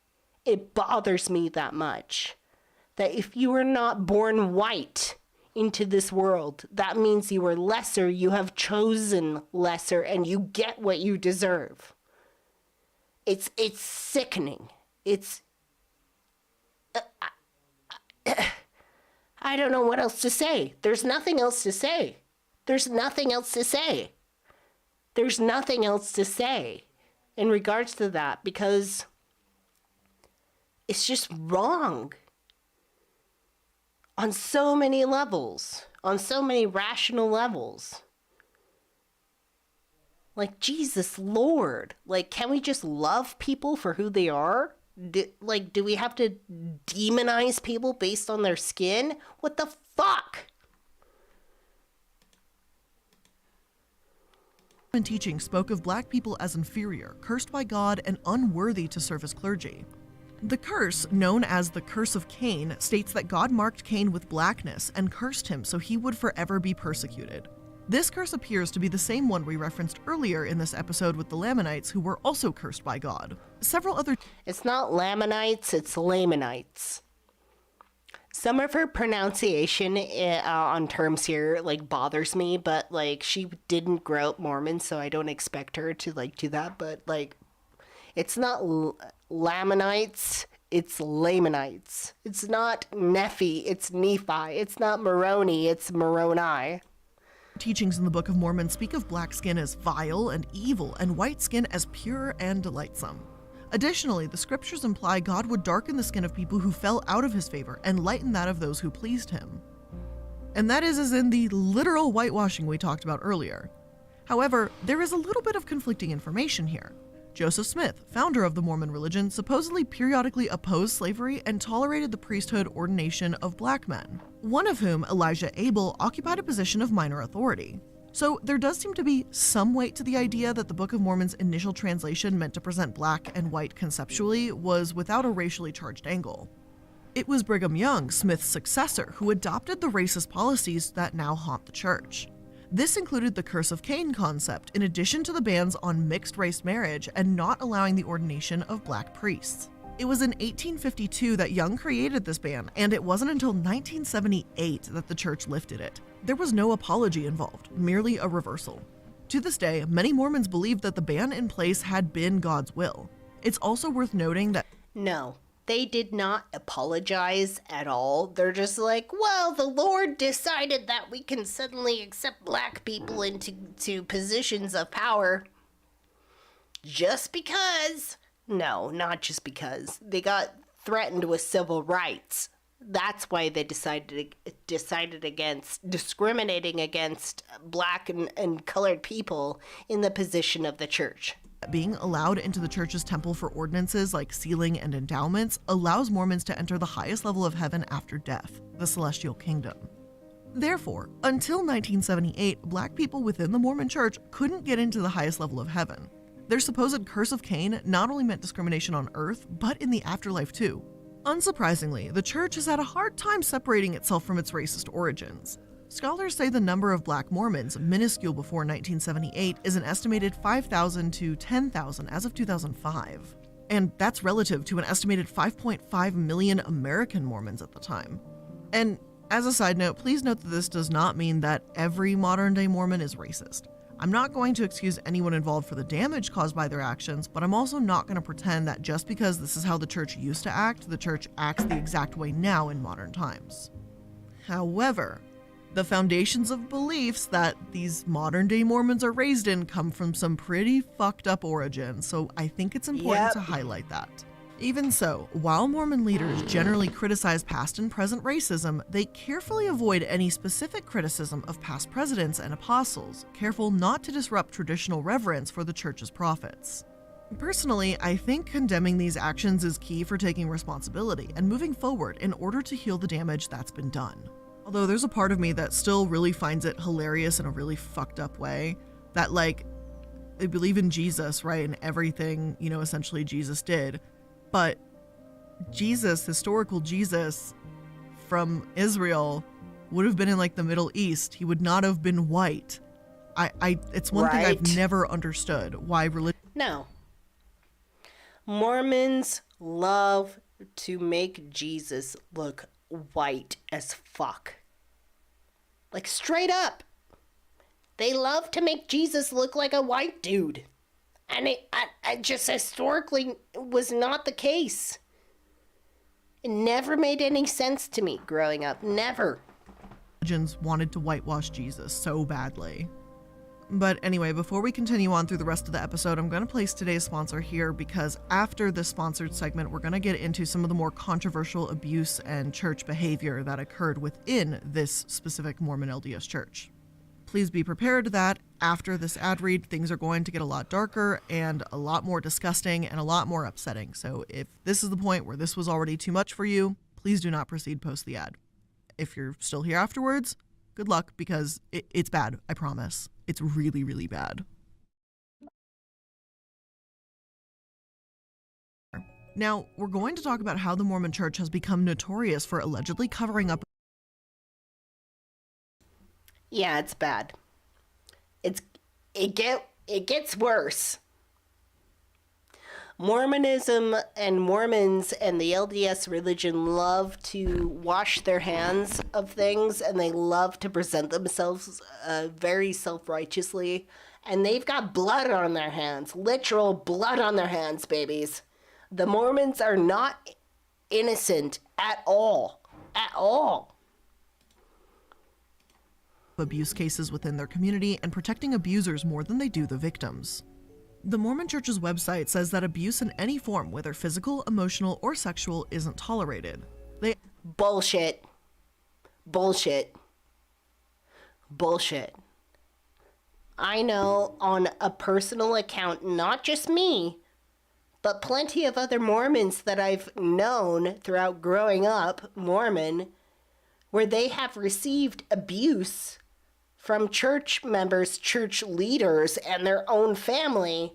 It bothers me that much. That if you are not born white into this world, that means you are lesser, you have chosen lesser, and you get what you deserve. It's sickening. It's... I don't know what else to say. There's nothing else to say. There's nothing else to say. There's nothing else to say in regards to that, because it's just wrong on so many levels, on so many rational levels. Like, Jesus Lord, like, can we just love people for who they are? Do we have to demonize people based on their skin? What the fuck?
teaching spoke of black people as inferior, cursed by God, and unworthy to serve as clergy. The curse, known as the Curse of Cain, states that God marked Cain with blackness and cursed him so he would forever be persecuted. This curse appears to be the same one we referenced earlier in this episode with the Lamanites, who were also cursed by God. Several other...
It's not Lamanites, it's Lamanites. Some of her pronunciation on terms here, like, bothers me, but, like, she didn't grow up Mormon, so I don't expect her to, like, do that, but, like, it's not Lamanites, it's Lamanites. It's not Nephi, it's Nephi. It's not Moroni, it's Moroni.
Teachings in the Book of Mormon speak of black skin as vile and evil, and white skin as pure and delightsome. Additionally, the scriptures imply God would darken the skin of people who fell out of his favor and lighten that of those who pleased him. And that is as in the literal whitewashing we talked about earlier. However, there is a little bit of conflicting information here. Joseph Smith, founder of the Mormon religion, supposedly periodically opposed slavery and tolerated the priesthood ordination of black men, one of whom, Elijah Abel, occupied a position of minor authority. So there does seem to be some weight to the idea that the Book of Mormon's initial translation, meant to present black and white conceptually, was without a racially charged angle. It was Brigham Young, Smith's successor, who adopted the racist policies that now haunt the church. This included the Curse of Cain concept, in addition to the bans on mixed-race marriage and not allowing the ordination of black priests. It was in 1852 that Young created this ban, and it wasn't until 1978 that the church lifted it. There was no apology involved, merely a reversal. To this day, many Mormons believe that the ban in place had been God's will. It's also worth noting that
No, they did not apologize at all. They're just like, well, the Lord decided that we can suddenly accept black people into positions of power just because. No, not just because. They got threatened with civil rights. That's why they decided against discriminating against black and colored people in the position of the church.
being allowed into the church's temple for ordinances like sealing and endowments allows Mormons to enter the highest level of heaven after death, the celestial kingdom. Therefore, until 1978, black people within the Mormon church couldn't get into the highest level of heaven. Their supposed curse of Cain not only meant discrimination on earth, but in the afterlife too. Unsurprisingly, the church has had a hard time separating itself from its racist origins. Scholars say the number of black Mormons, minuscule before 1978, is an estimated 5,000 to 10,000 as of 2005. And that's relative to an estimated 5.5 million American Mormons at the time. And as a side note, please note that this does not mean that every modern-day Mormon is racist. I'm not going to excuse anyone involved for the damage caused by their actions, but I'm also not going to pretend that just because this is how the church used to act, the church acts the exact way now in modern times. However, the foundations of beliefs that these modern-day Mormons are raised in come from some pretty fucked up origins, so I think it's important to highlight that. Even so, while Mormon leaders generally criticize past and present racism, they carefully avoid any specific criticism of past presidents and apostles, careful not to disrupt traditional reverence for the church's prophets. Personally, I think condemning these actions is key for taking responsibility and moving forward in order to heal the damage that's been done. Although there's a part of me that still really finds it hilarious in a really fucked up way, that like, they believe in Jesus, right, and everything, essentially Jesus did. But Jesus, historical Jesus from Israel, would have been in like the Middle East. He would not have been white. It's one thing I've never understood why religion.
No. Mormons love to make Jesus look white as fuck. Like straight up. They love to make Jesus look like a white dude. And it just historically was not the case. It never made any sense to me growing up. Never.
Religions wanted to whitewash Jesus so badly. But anyway, before we continue on through the rest of the episode, I'm going to place today's sponsor here because after this sponsored segment, we're going to get into some of the more controversial abuse and church behavior that occurred within this specific Mormon LDS church. Please be prepared that after this ad read, things are going to get a lot darker and a lot more disgusting and a lot more upsetting. So if this is the point where this was already too much for you, please do not proceed post the ad. If you're still here afterwards, good luck because it's bad, I promise. It's really, really bad. Now, we're going to talk about how the Mormon Church has become notorious for allegedly covering up.
Yeah, it's bad. It gets worse. Mormonism and Mormons and the LDS religion love to wash their hands of things, and they love to present themselves very self-righteously. And they've got blood on their hands, literal blood on their hands, babies. The Mormons are not innocent at all. At all.
Abuse cases within their community and protecting abusers more than they do the victims. The Mormon Church's website says that abuse in any form, whether physical, emotional, or sexual, isn't tolerated.
Bullshit. Bullshit. Bullshit. I know on a personal account, not just me, but plenty of other Mormons that I've known throughout growing up, Mormon, where they have received abuse from church members, church leaders, and their own family,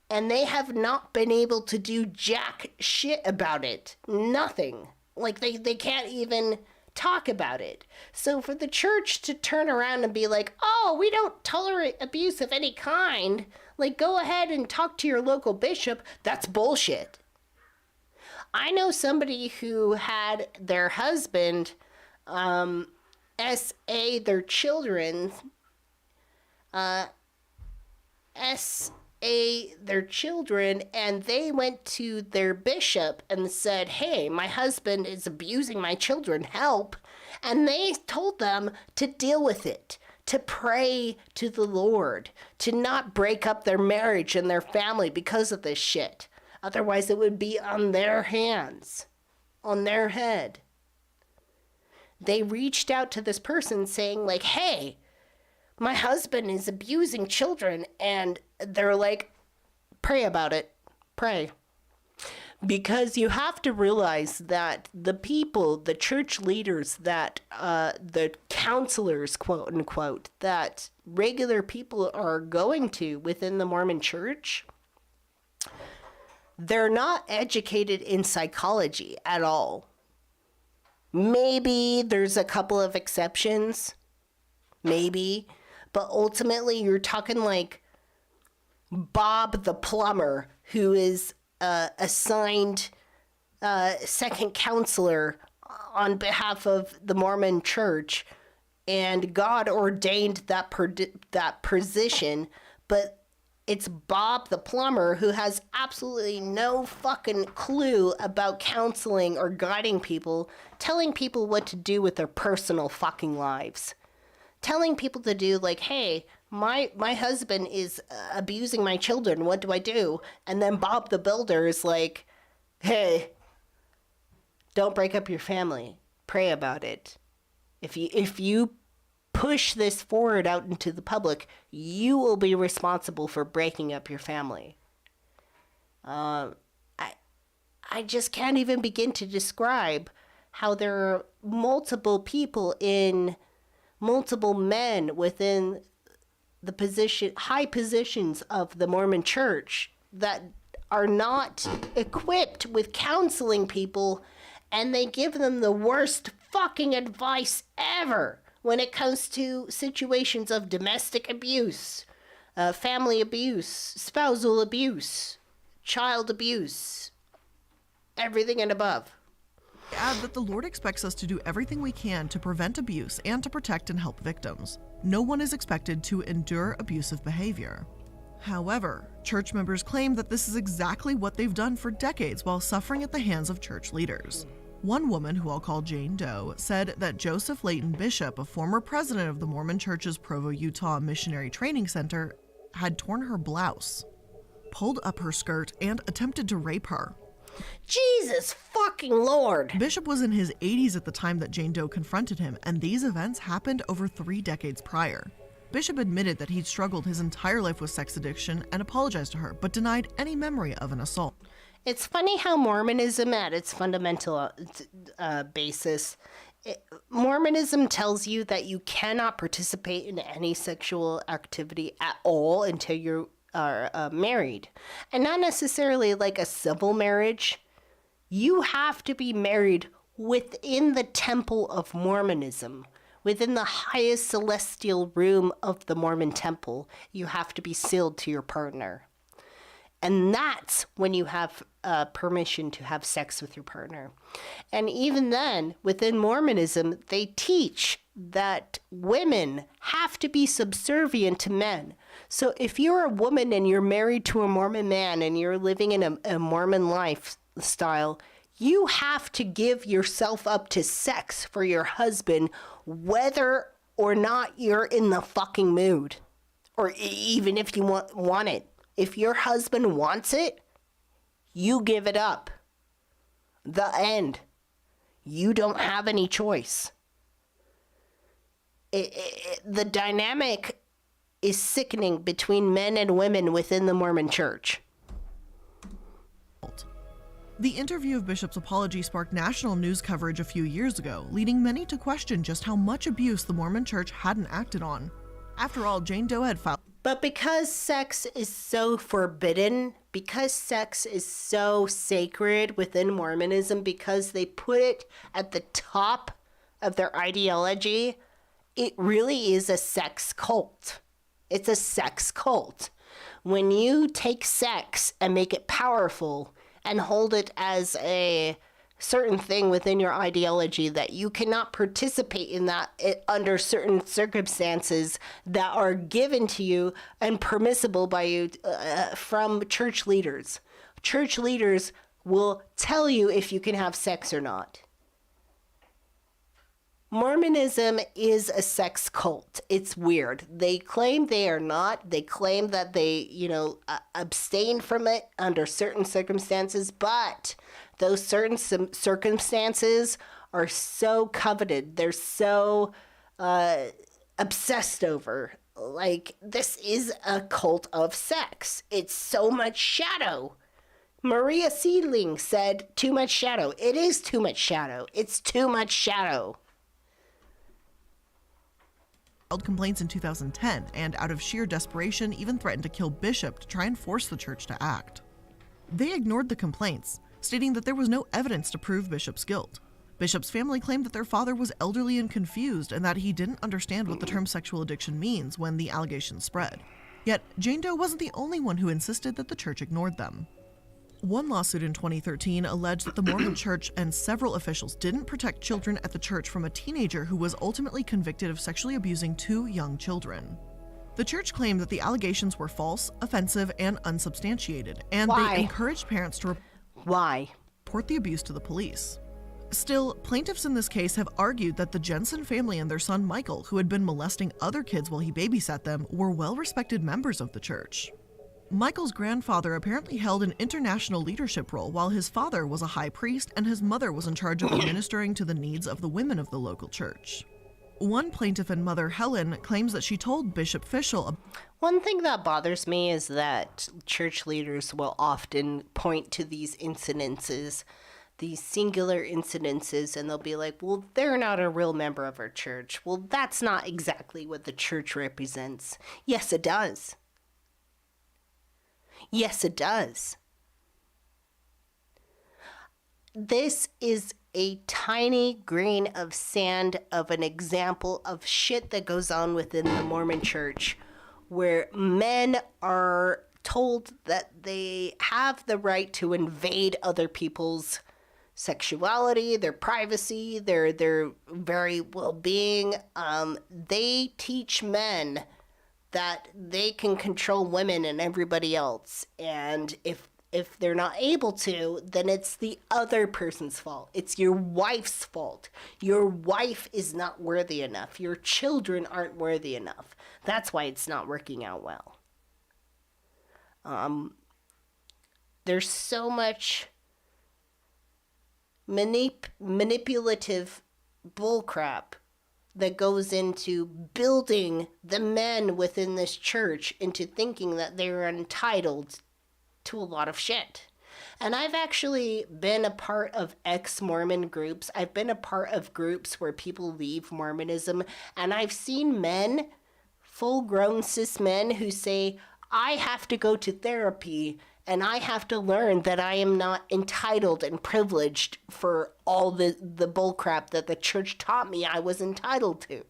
and they have not been able to do jack shit about it. Nothing. Like, they can't even talk about it. So for the church to turn around and be like, oh, we don't tolerate abuse of any kind, like, go ahead and talk to your local bishop, that's bullshit. I know somebody who had their husband SA their children, and they went to their bishop and said, hey, my husband is abusing my children, help. And they told them to deal with it, to pray to the Lord, to not break up their marriage and their family because of this shit. Otherwise, it would be on their hands, on their head. They reached out to this person saying, like, hey, my husband is abusing children. And they're like, pray about it. Pray. Because you have to realize that the people, the church leaders, that the counselors, quote unquote, that regular people are going to within the Mormon church, they're not educated in psychology at all. Maybe there's a couple of exceptions. Maybe. But ultimately, you're talking like Bob the plumber, who is assigned second counselor on behalf of the Mormon church, and God ordained that position, but it's Bob the plumber who has absolutely no fucking clue about counseling or guiding people, telling people what to do with their personal fucking lives. Telling people to do, like, hey, my husband is abusing my children, what do I do? And then Bob the builder is like, hey, don't break up your family. Pray about it. If you push this forward out into the public, you will be responsible for breaking up your family. I just can't even begin to describe how there are multiple men within the high positions of the Mormon church that are not equipped with counseling people, and they give them the worst fucking advice ever when it comes to situations of domestic abuse, family abuse, spousal abuse, child abuse, everything and above.
Add that the Lord expects us to do everything we can to prevent abuse and to protect and help victims. No one is expected to endure abusive behavior. However, church members claim that this is exactly what they've done for decades while suffering at the hands of church leaders. One woman, who I'll call Jane Doe, said that Joseph Layton Bishop, a former president of the Mormon Church's Provo, Utah Missionary Training Center, had torn her blouse, pulled up her skirt, and attempted to rape her.
Jesus fucking Lord!
Bishop was in his 80s at the time that Jane Doe confronted him, and these events happened over 3 decades prior. Bishop admitted that he'd struggled his entire life with sex addiction and apologized to her, but denied any memory of an assault.
It's funny how Mormonism, at its fundamental basis, Mormonism tells you that you cannot participate in any sexual activity at all until you are married. And not necessarily like a civil marriage. You have to be married within the temple of Mormonism. Within the highest celestial room of the Mormon temple, you have to be sealed to your partner. And that's when you have permission to have sex with your partner. And even then, within Mormonism, they teach that women have to be subservient to men. So if you're a woman and you're married to a Mormon man and you're living in a Mormon lifestyle, you have to give yourself up to sex for your husband, whether or not you're in the fucking mood, or even if you want it. If your husband wants it, you give it up. The end. You don't have any choice. The dynamic is sickening between men and women within the Mormon church.
The interview of Bishop's apology sparked national news coverage a few years ago, leading many to question just how much abuse the Mormon church hadn't acted on. After all, Jane Doe had filed.
But because sex is so forbidden, because sex is so sacred within Mormonism, because they put it at the top of their ideology, it really is a sex cult. It's a sex cult. When you take sex and make it powerful and hold it as a certain thing within your ideology that you cannot participate in that under certain circumstances that are given to you and permissible by you from church leaders. Church leaders will tell you if you can have sex or not. Mormonism is a sex cult. It's weird. They claim they are not. They claim that they, abstain from it under certain circumstances, but those certain circumstances are so coveted. They're so obsessed over. Like, this is a cult of sex. It's so much shadow. Maria Seedling said, too much shadow. It is too much shadow. It's too much shadow.
Filed complaints in 2010 and, out of sheer desperation, even threatened to kill Bishop to try and force the church to act. They ignored the complaints, stating that there was no evidence to prove Bishop's guilt. Bishop's family claimed that their father was elderly and confused and that he didn't understand what the term sexual addiction means when the allegations spread. Yet, Jane Doe wasn't the only one who insisted that the church ignored them. One lawsuit in 2013 alleged that the Mormon church and several officials didn't protect children at the church from a teenager who was ultimately convicted of sexually abusing 2 young children. The church claimed that the allegations were false, offensive, and unsubstantiated, and they encouraged parents to report the abuse to the police. Still, plaintiffs in this case have argued that the Jensen family and their son Michael, who had been molesting other kids while he babysat them, were well-respected members of the church. Michael's grandfather apparently held an international leadership role, while his father was a high priest and his mother was in charge of administering to the needs of the women of the local church. One plaintiff and mother, Helen, claims that she told Bishop Fischel.
One thing that bothers me is that church leaders will often point to these incidences, these singular incidences, and they'll be like, well, they're not a real member of our church. Well, that's not exactly what the church represents. Yes, it does. Yes, it does. This is a tiny grain of sand of an example of shit that goes on within the Mormon church, where men are told that they have the right to invade other people's sexuality, their privacy, their very well-being. They teach men that they can control women and everybody else. And if they're not able to, then it's the other person's fault. It's your wife's fault. Your wife is not worthy enough. Your children aren't worthy enough. That's why it's not working out well. There's so much manipulative bullcrap that goes into building the men within this church into thinking that they're entitled to a lot of shit. And I've actually been a part of ex-Mormon groups. I've been a part of groups where people leave Mormonism, and I've seen men, full-grown cis men, who say, I have to go to therapy and I have to learn that I am not entitled and privileged for all the bullcrap that the church taught me I was entitled to.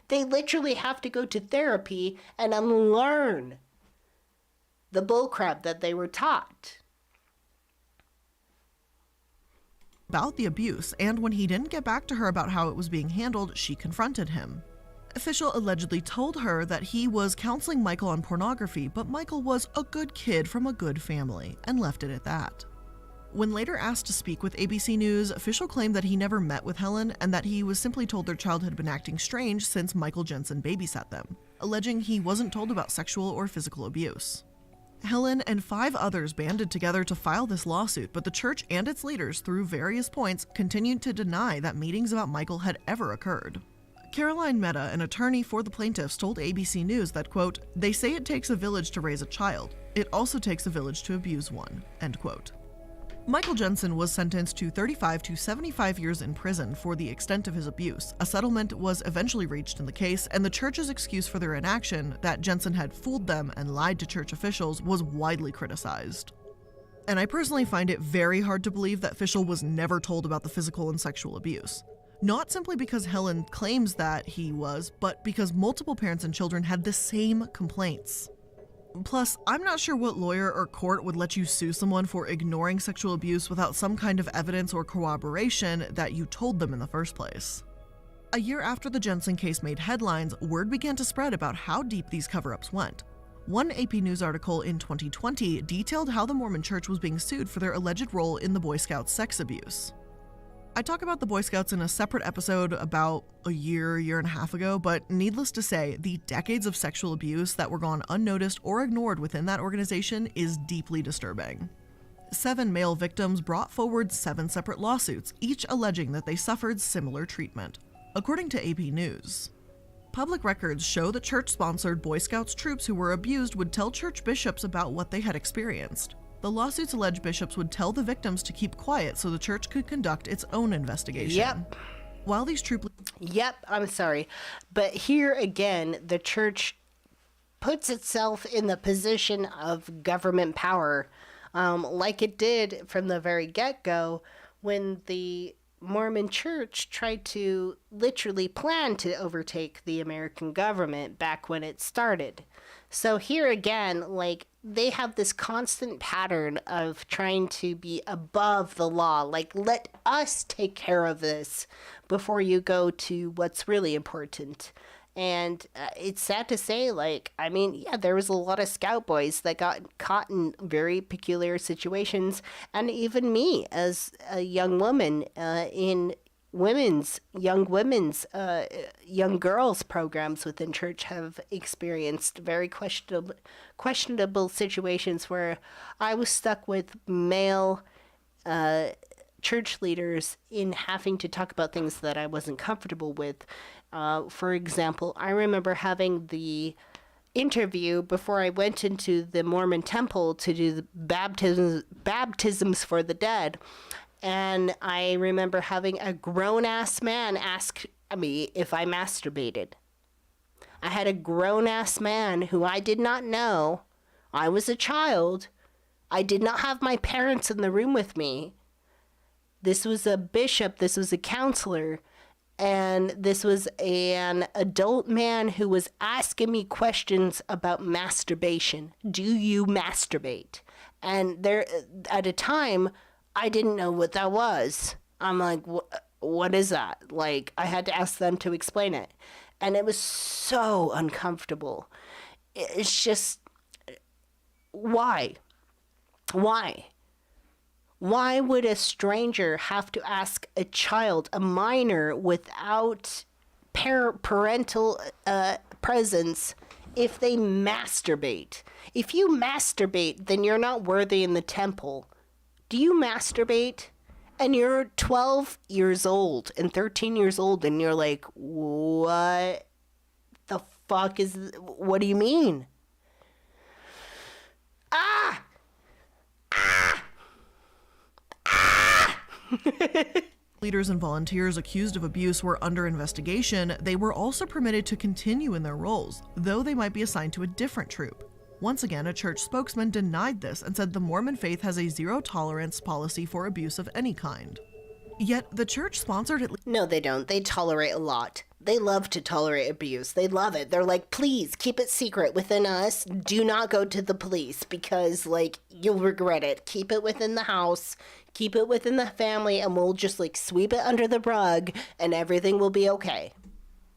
They literally have to go to therapy and unlearn the bullcrap that they were taught.
About the abuse, and when he didn't get back to her about how it was being handled, she confronted him. Fischel allegedly told her that he was counseling Michael on pornography, but Michael was a good kid from a good family, and left it at that. When later asked to speak with ABC News, Fischel claimed that he never met with Helen and that he was simply told their child had been acting strange since Michael Jensen babysat them, alleging he wasn't told about sexual or physical abuse. Helen and 5 others banded together to file this lawsuit, but the church and its leaders, through various points, continued to deny that meetings about Michael had ever occurred. Caroline Mehta, an attorney for the plaintiffs, told ABC News that, quote, they say it takes a village to raise a child. It also takes a village to abuse one, end quote. Michael Jensen was sentenced to 35 to 75 years in prison for the extent of his abuse. A settlement was eventually reached in the case, and the church's excuse for their inaction, that Jensen had fooled them and lied to church officials, was widely criticized. And I personally find it very hard to believe that Fischel was never told about the physical and sexual abuse. Not simply because Helen claims that he was, but because multiple parents and children had the same complaints. Plus, I'm not sure what lawyer or court would let you sue someone for ignoring sexual abuse without some kind of evidence or corroboration that you told them in the first place. A year after the Jensen case made headlines, word began to spread about how deep these cover-ups went. One AP News article in 2020 detailed how the Mormon Church was being sued for their alleged role in the Boy Scouts' sex abuse. I talk about the Boy Scouts in a separate episode about a year and a half ago, but needless to say, the decades of sexual abuse that were gone unnoticed or ignored within that organization is deeply disturbing. 7 male victims brought forward 7 separate lawsuits, each alleging that they suffered similar treatment, according to AP News. Public records show that church-sponsored Boy Scouts troops who were abused would tell church bishops about what they had experienced. The lawsuits allege bishops would tell the victims to keep quiet so the church could conduct its own investigation.
Yep.
While these troop...
Yep, I'm sorry. But here again, the church puts itself in the position of government power, like it did from the very get-go when the Mormon Church tried to literally plan to overtake the American government back when it started. So here again, like, they have this constant pattern of trying to be above the law. Like, let us take care of this before you go to what's really important. And it's sad to say, like, I mean, yeah, there was a lot of scout boys that got caught in very peculiar situations. And even me as a young woman in young girls programs within church have experienced very questionable situations where I was stuck with male church leaders in having to talk about things that I wasn't comfortable with. For example, I remember having the interview before I went into the Mormon temple to do the baptisms for the dead. And I remember having a grown-ass man ask me if I masturbated. I had a grown-ass man who I did not know. I was a child. I did not have my parents in the room with me. This was a bishop. This was a counselor. And this was an adult man who was asking me questions about masturbation. Do you masturbate? And there, at a time, I didn't know what that was. I'm like, what is that? Like, I had to ask them to explain it. And it was so uncomfortable. It's just, why? Why? Why would a stranger have to ask a child, a minor, without parental presence, if they masturbate? If you masturbate, then you're not worthy in the temple. Do you masturbate? And you're 12 years old and 13 years old, and you're like, what the fuck what do you mean? Ah! Ah! Ah!
Leaders and volunteers accused of abuse were under investigation. They were also permitted to continue in their roles, though they might be assigned to a different troop. Once again, a church spokesman denied this and said the Mormon faith has a zero-tolerance policy for abuse of any kind. Yet, the church sponsored at least...
No, they don't. They tolerate a lot. They love to tolerate abuse. They love it. They're like, please, keep it secret within us. Do not go to the police because, like, you'll regret it. Keep it within the house. Keep it within the family, and we'll just, like, sweep it under the rug, and everything will be okay.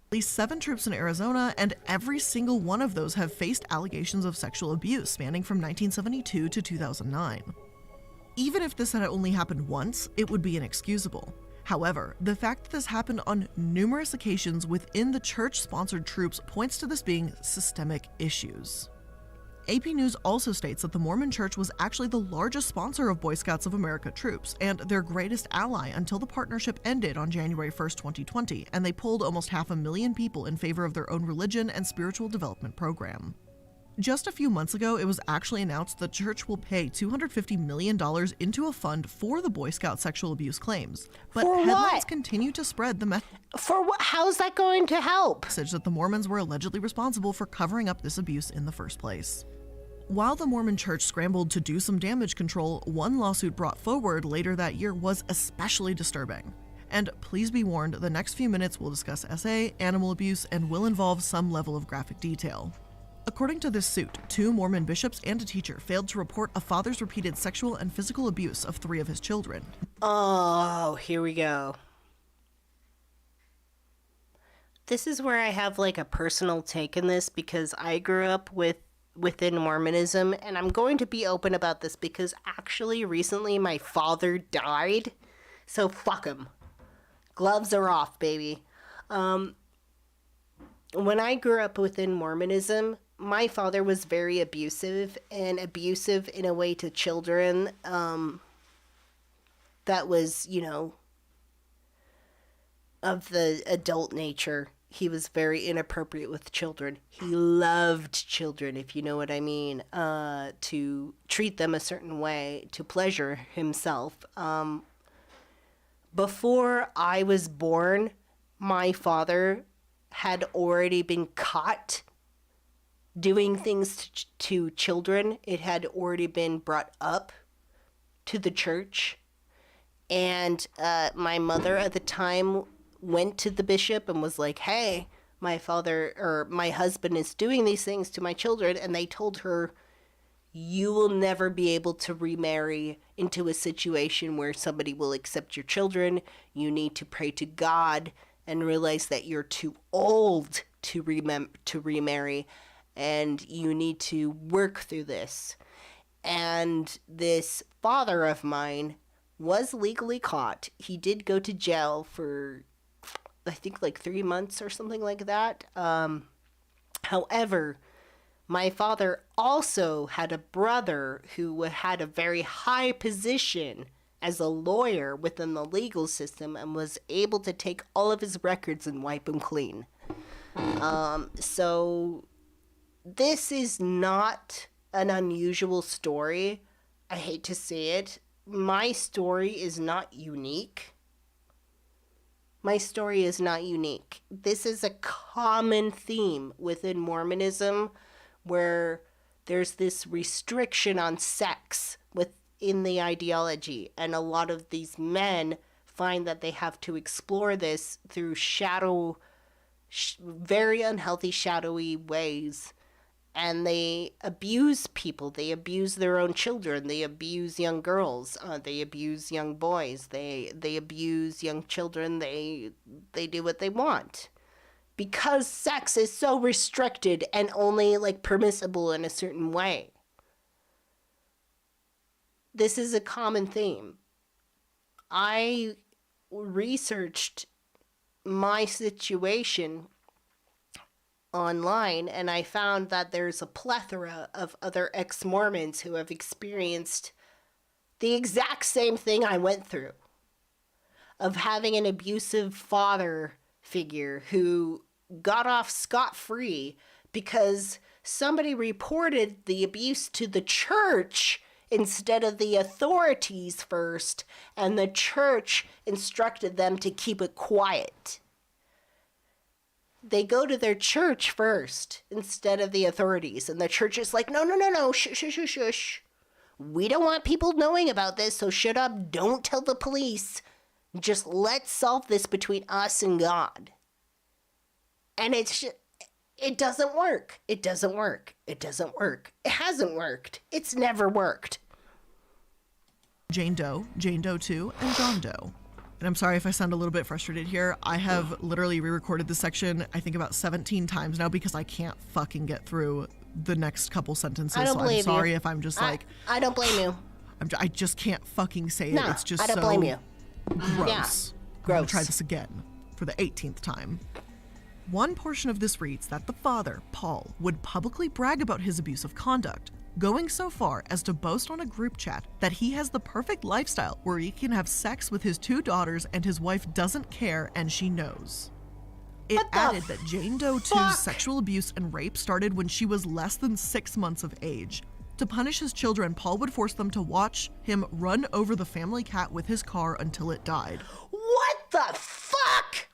At least 7 troops in Arizona, and every single one of those have faced allegations of sexual abuse spanning from 1972 to 2009. Even if this had only happened once, it would be inexcusable. However, the fact that this happened on numerous occasions within the church-sponsored troops points to this being systemic issues. AP News also states that the Mormon Church was actually the largest sponsor of Boy Scouts of America troops and their greatest ally until the partnership ended on January 1st, 2020, and they pulled almost 500,000 people in favor of their own religion and spiritual development program. Just a few months ago, it was actually announced the church will pay $250 million into a fund for the Boy Scout sexual abuse claims. But
For
headlines
what?
continue to spread the
For what? How's that going to help?
message that the Mormons were allegedly responsible for covering up this abuse in the first place. While the Mormon church scrambled to do some damage control, one lawsuit brought forward later that year was especially disturbing. And please be warned, the next few minutes will discuss SA, animal abuse, and will involve some level of graphic detail. According to this suit, 2 Mormon bishops and a teacher failed to report a father's repeated sexual and physical abuse of 3 of his children.
Oh, here we go. This is where I have like a personal take in this because I grew up within Mormonism, and I'm going to be open about this because actually recently my father died. So fuck him. Gloves are off, baby. When I grew up within Mormonism, my father was very abusive in a way to children that was, of the adult nature. He was very inappropriate with children. He loved children, if you know what I mean, to treat them a certain way, to pleasure himself. Before I was born, my father had already been caught doing things to children. It had already been brought up to the church. And my mother at the time went to the bishop and was like, hey, my husband is doing these things to my children. And they told her, you will never be able to remarry into a situation where somebody will accept your children. You need to pray to God and realize that you're too old to remarry, and you need to work through this. And this father of mine was legally caught. He did go to jail for, I think, like 3 months or something like that. However, my father also had a brother who had a very high position as a lawyer within the legal system and was able to take all of his records and wipe them clean. So this is not an unusual story. I hate to say it. My story is not unique. This is a common theme within Mormonism where there's this restriction on sex within the ideology. And a lot of these men find that they have to explore this through very unhealthy, shadowy ways. And they abuse people. They abuse their own children. They abuse young girls. They abuse young boys. They abuse young children. They do what they want. Because sex is so restricted and only like permissible in a certain way. This is a common theme. I researched my situation online, and I found that there's a plethora of other ex-Mormons who have experienced the exact same thing I went through, of having an abusive father figure who got off scot-free because somebody reported the abuse to the church instead of the authorities first, and the church instructed them to keep it quiet. They go to their church first instead of the authorities. And the church is like, no, shush. We don't want people knowing about this, so shut up. Don't tell the police. Just let's solve this between us and God. And it doesn't work. It hasn't worked. It's never worked.
Jane Doe 2, and John Doe. And I'm sorry if I sound a little bit frustrated here. I have literally re-recorded this section, I think about 17 times now because I can't fucking get through the next couple sentences.
I don't blame
I'm sorry
you.
If I'm just like...
I don't blame you.
I just can't fucking say it.
No,
It's just
I don't
so
blame you.
gross.
Yeah,
I'm
gross.
gonna try this again for the 18th time. One portion of this reads that the father, Paul, would publicly brag about his abusive conduct, going so far as to boast on a group chat that he has the perfect lifestyle where he can have sex with his 2 daughters and his wife doesn't care and she knows. It
What the
added that Jane Doe
fuck?
2's sexual abuse and rape started when she was less than 6 months of age. To punish his children, Paul would force them to watch him run over the family cat with his car until it died.
What the fuck?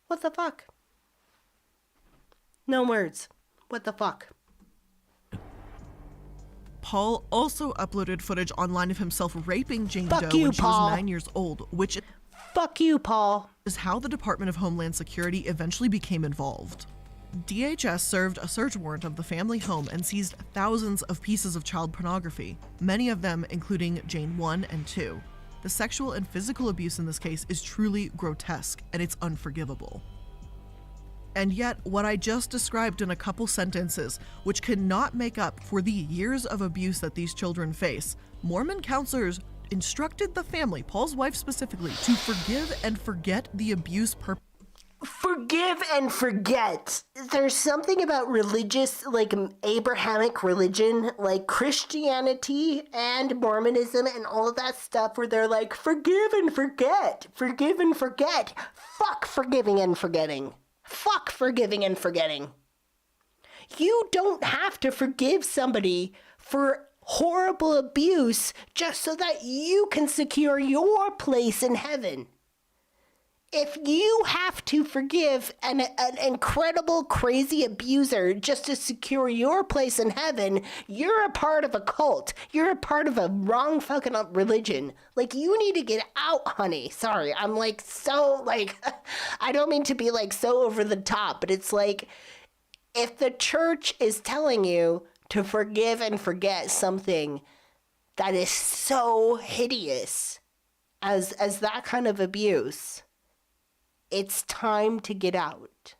What the fuck? No words. What the fuck?
Paul also uploaded footage online of himself raping Jane
Fuck
Doe
you,
when she
Paul.
was 9 years old, which
Fuck you, Paul.
is how the Department of Homeland Security eventually became involved. DHS served a search warrant of the family home and seized thousands of pieces of child pornography, many of them including Jane 1 and 2. The sexual and physical abuse in this case is truly grotesque, and it's unforgivable. And yet, what I just described in a couple sentences, which cannot make up for the years of abuse that these children face, Mormon counselors instructed the family, Paul's wife specifically, to forgive and forget the abuse
Forgive and forget. There's something about religious, like Abrahamic religion, like Christianity and Mormonism and all of that stuff where they're like, forgive and forget. Forgive and forget. Fuck forgiving and forgetting. Fuck forgiving and forgetting. You don't have to forgive somebody for horrible abuse just so that you can secure your place in heaven. If you have to forgive an incredible, crazy abuser just to secure your place in heaven, you're a part of a cult. You're a part of a wrong fucking religion. Like, you need to get out, honey. Sorry, I'm like so, like, I don't mean to be like so over the top, but it's like, if the church is telling you to forgive and forget something that is so hideous as that kind of abuse, it's time to get out.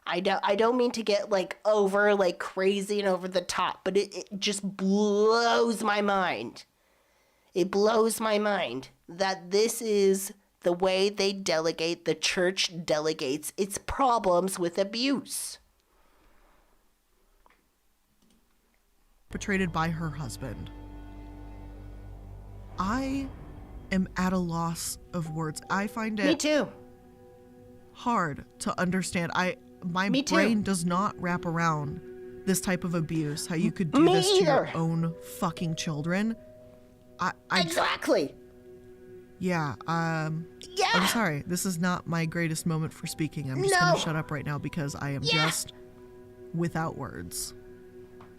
I don't mean to get like over like crazy and over the top, but it just blows my mind. It blows my mind that this is the way they delegate, the church delegates its problems with abuse.
perpetrated by her husband. I am at a loss of words. I find it
Me too.
hard to understand. My
Me too.
brain does not wrap around this type of abuse, how you could do
Me
this to your
either.
own fucking children.
Exactly.
Yeah, I'm
Yeah.
sorry. This is not my greatest moment for speaking. I'm just
No.
gonna shut up right now because I am
Yeah.
just without words.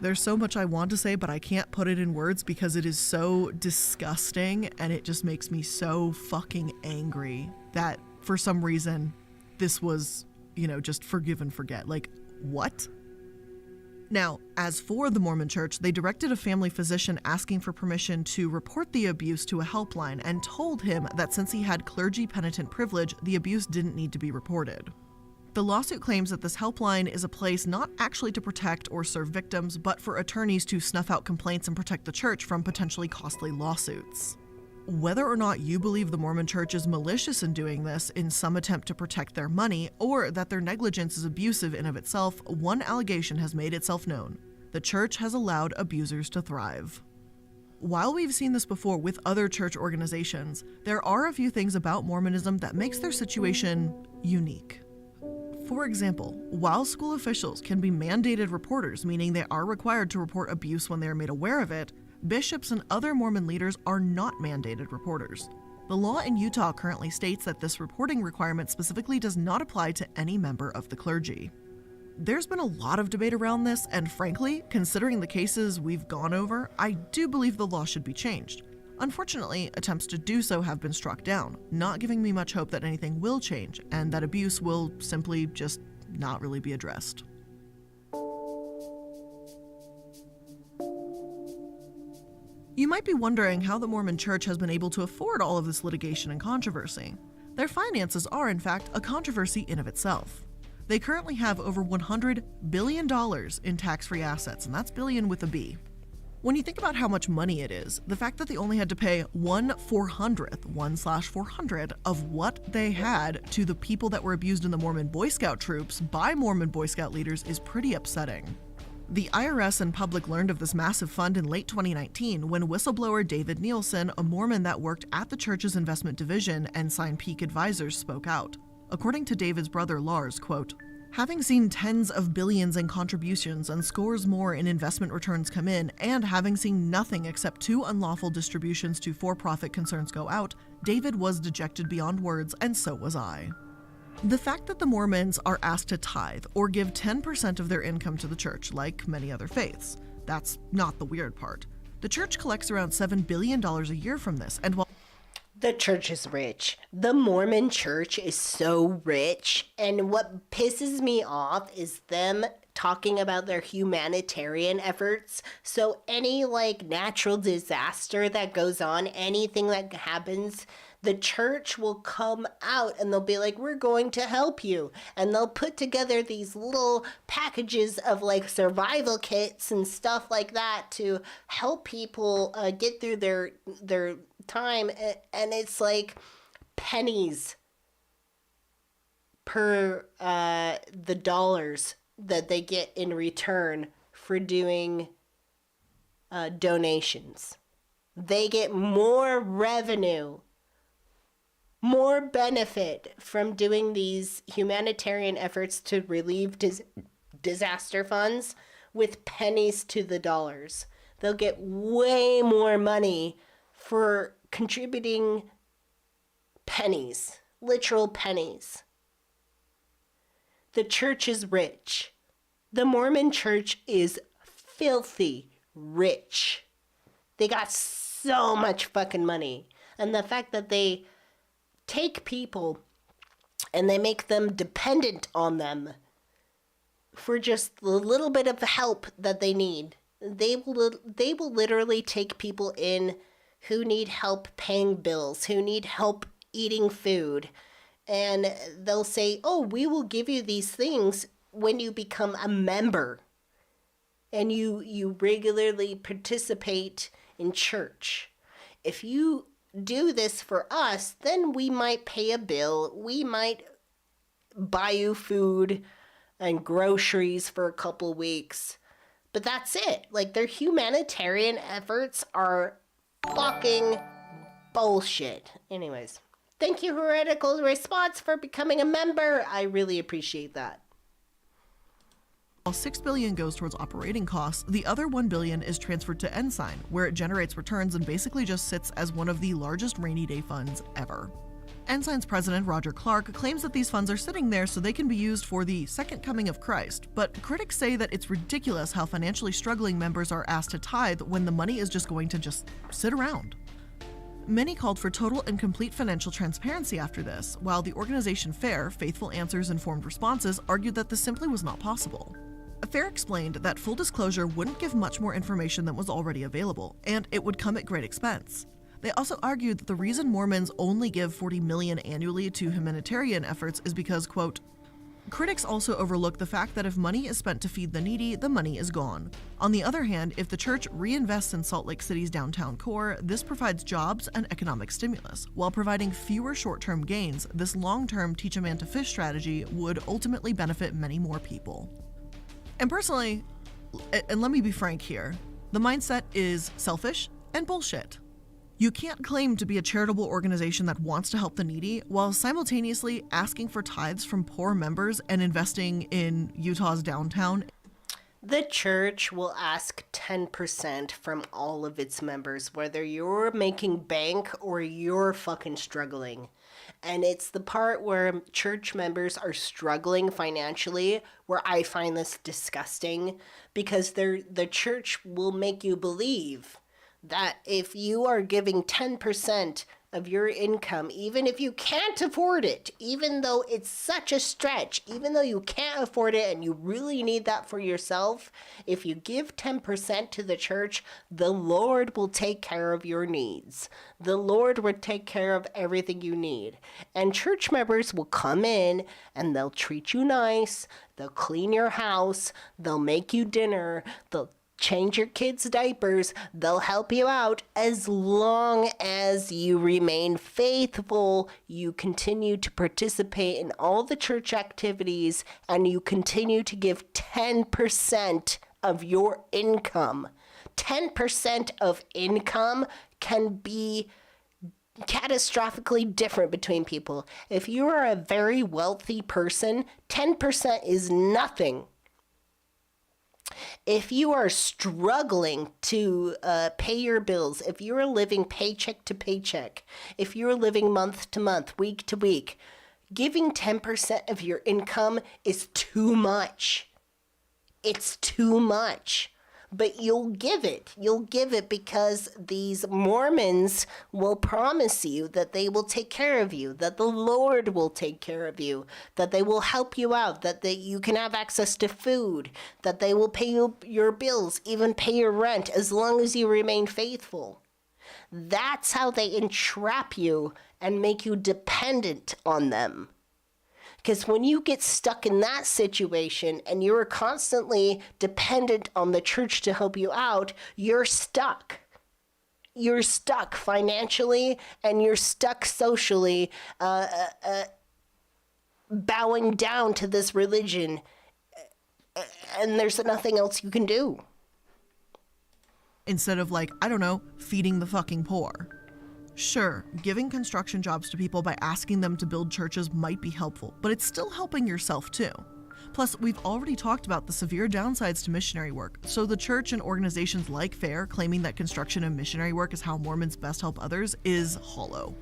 There's so much I want to say, but I can't put it in words because it is so disgusting and it just makes me so fucking angry that for some reason this was, just forgive and forget. Like, what? Now, as for the Mormon Church, they directed a family physician asking for permission to report the abuse to a helpline and told him that since he had clergy penitent privilege, the abuse didn't need to be reported. The lawsuit claims that this helpline is a place not actually to protect or serve victims, but for attorneys to snuff out complaints and protect the church from potentially costly lawsuits. Whether or not you believe the Mormon Church is malicious in doing this in some attempt to protect their money, or that their negligence is abusive in of itself, one allegation has made itself known. The church has allowed abusers to thrive. While we've seen this before with other church organizations, there are a few things about Mormonism that makes their situation unique. For example, while school officials can be mandated reporters, meaning they are required to report abuse when they are made aware of it, bishops and other Mormon leaders are not mandated reporters. The law in Utah currently states that this reporting requirement specifically does not apply to any member of the clergy. There's been a lot of debate around this, and frankly, considering the cases we've gone over, I do believe the law should be changed. Unfortunately, attempts to do so have been struck down, not giving me much hope that anything will change, and that abuse will simply just not really be addressed. You might be wondering how the Mormon Church has been able to afford all of this litigation and controversy. Their finances are, in fact, a controversy in of itself. They currently have over $100 billion in tax-free assets, and that's billion with a B. When you think about how much money it is, the fact that they only had to pay 1/400 of what they had to the people that were abused in the Mormon Boy Scout troops by Mormon Boy Scout leaders is pretty upsetting. The IRS and public learned of this massive fund in late 2019 when whistleblower David Nielsen, a Mormon that worked at the church's investment division, Ensign Peak Advisors, spoke out. According to David's brother Lars, quote, "Having seen tens of billions in contributions and scores more in investment returns come in, and having seen nothing except 2 unlawful distributions to for-profit concerns go out, David was dejected beyond words, and so was I." The fact that the Mormons are asked to tithe or give 10% of their income to the church, like many other faiths, that's not the weird part. The church collects around $7 billion a year from this, and while
the church is rich. The Mormon church is so rich. And what pisses me off is them talking about their humanitarian efforts. So any natural disaster that goes on, anything that happens, the church will come out and they'll be like, we're going to help you. And they'll put together these little packages of survival kits and stuff like that to help people get through their time. And it's pennies per the dollars that they get in return for doing donations. They get more revenue, more benefit from doing these humanitarian efforts to relieve disaster funds with pennies to the dollars. They'll get way more money for contributing pennies, literal pennies. The church is rich. The Mormon church is filthy rich. They got so much fucking money. And the fact that they take people and they make them dependent on them for just the little bit of help that they need. They will literally take people in who need help paying bills, who need help eating food. And they'll say, oh, we will give you these things when you become a member and you regularly participate in church. If you do this for us, then we might pay a bill. We might buy you food and groceries for a couple weeks. But that's it. Their humanitarian efforts are fucking bullshit. Anyways, thank you, Heretical Response, for becoming a member. I really appreciate that.
While $6 billion goes towards operating costs, the other $1 billion is transferred to Ensign, where it generates returns and basically just sits as one of the largest rainy day funds ever. Ensign's president, Roger Clark, claims that these funds are sitting there so they can be used for the second coming of Christ, but critics say that it's ridiculous how financially struggling members are asked to tithe when the money is just going to just sit around. Many called for total and complete financial transparency after this, while the organization FAIR, Faithful Answers Informed Responses, argued that this simply was not possible. FAIR explained that full disclosure wouldn't give much more information than was already available, and it would come at great expense. They also argued that the reason Mormons only give $40 million annually to humanitarian efforts is because, quote, critics also overlook the fact that if money is spent to feed the needy, the money is gone. On the other hand, if the church reinvests in Salt Lake City's downtown core, this provides jobs and economic stimulus. While providing fewer short-term gains, this long-term teach a man to fish strategy would ultimately benefit many more people. And personally, and let me be frank here, the mindset is selfish and bullshit. You can't claim to be a charitable organization that wants to help the needy while simultaneously asking for tithes from poor members and investing in Utah's downtown.
The church will ask 10% from all of its members, whether you're making bank or you're fucking struggling. And it's the part where church members are struggling financially where I find this disgusting, because the church will make you believe that if you are giving 10% of your income, even if you can't afford it, even though it's such a stretch, even though you can't afford it and you really need that for yourself, if you give 10% to the church, the Lord will take care of your needs. The Lord will take care of everything you need. And church members will come in and they'll treat you nice, they'll clean your house, they'll make you dinner, they'll change your kids' diapers, they'll help you out as long as you remain faithful, you continue to participate in all the church activities, and you continue to give 10% of your income. 10% of income can be catastrophically different between people. If you are a very wealthy person, 10% is nothing. If you are struggling to pay your bills, if you're living paycheck to paycheck, if you're living month to month, week to week, giving 10% of your income is too much. It's too much. But you'll give it. You'll give it because these Mormons will promise you that they will take care of you, that the Lord will take care of you, that they will help you out, that you can have access to food, that they will pay you your bills, even pay your rent, as long as you remain faithful. That's how they entrap you and make you dependent on them. Because when you get stuck in that situation and you're constantly dependent on the church to help you out, you're stuck. You're stuck financially and you're stuck socially, bowing down to this religion. And there's nothing else you can do.
Instead of, like, I don't know, feeding the fucking poor. Sure, giving construction jobs to people by asking them to build churches might be helpful, but it's still helping yourself too. Plus, we've already talked about the severe downsides to missionary work, so the church and organizations like FAIR claiming that construction and missionary work is how Mormons best help others is hollow.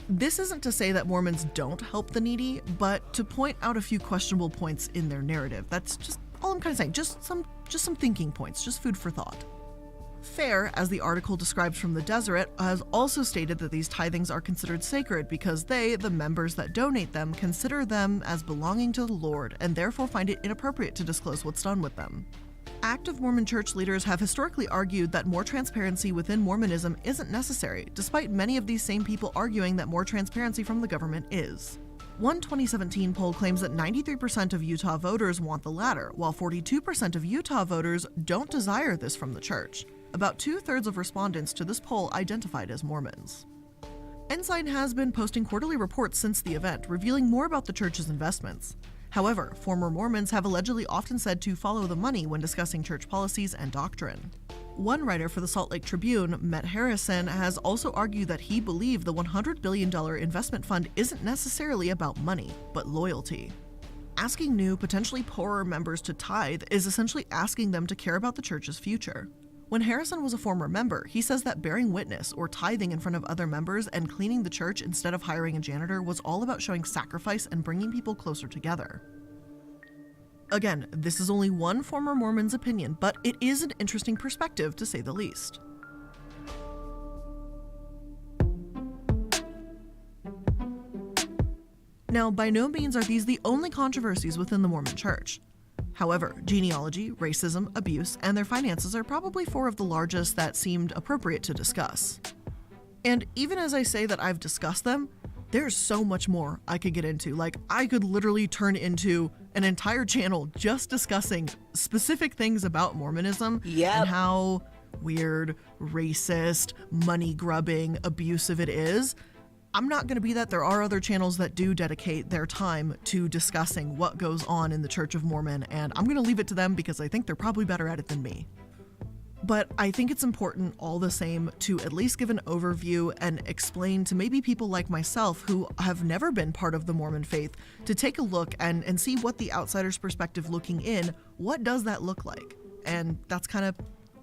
This isn't to say that Mormons don't help the needy, but to point out a few questionable points in their narrative. That's just all I'm kind of saying, just some thinking points, just food for thought. FAIR, as the article describes from the Deseret, has also stated that these tithings are considered sacred because they, the members that donate them, consider them as belonging to the Lord and therefore find it inappropriate to disclose what's done with them. Active Mormon church leaders have historically argued that more transparency within Mormonism isn't necessary, despite many of these same people arguing that more transparency from the government is. One 2017 poll claims that 93% of Utah voters want the latter, while 42% of Utah voters don't desire this from the church. About 2/3 of respondents to this poll identified as Mormons. Ensign has been posting quarterly reports since the event, revealing more about the church's investments. However, former Mormons have allegedly often said to follow the money when discussing church policies and doctrine. One writer for the Salt Lake Tribune, Matt Harrison, has also argued that he believed the $100 billion investment fund isn't necessarily about money, but loyalty. Asking new, potentially poorer members to tithe is essentially asking them to care about the church's future. When Harrison was a former member, he says that bearing witness or tithing in front of other members and cleaning the church instead of hiring a janitor was all about showing sacrifice and bringing people closer together. Again, this is only one former Mormon's opinion, but it is an interesting perspective to say the least. Now, by no means are these the only controversies within the Mormon Church. However, genealogy, racism, abuse, and their finances are probably four of the largest that seemed appropriate to discuss. And even as I say that I've discussed them, there's so much more I could get into. Like, I could literally turn into an entire channel just discussing specific things about Mormonism and how weird, racist, money-grubbing, abusive it is. I'm not going to be that. There are other channels that do dedicate their time to discussing what goes on in the Church of Mormon, and I'm going to leave it to them because I think they're probably better at it than me. But I think it's important all the same to at least give an overview and explain to maybe people like myself who have never been part of the Mormon faith to take a look and see what the outsider's perspective looking in, what does that look like? And that's kind of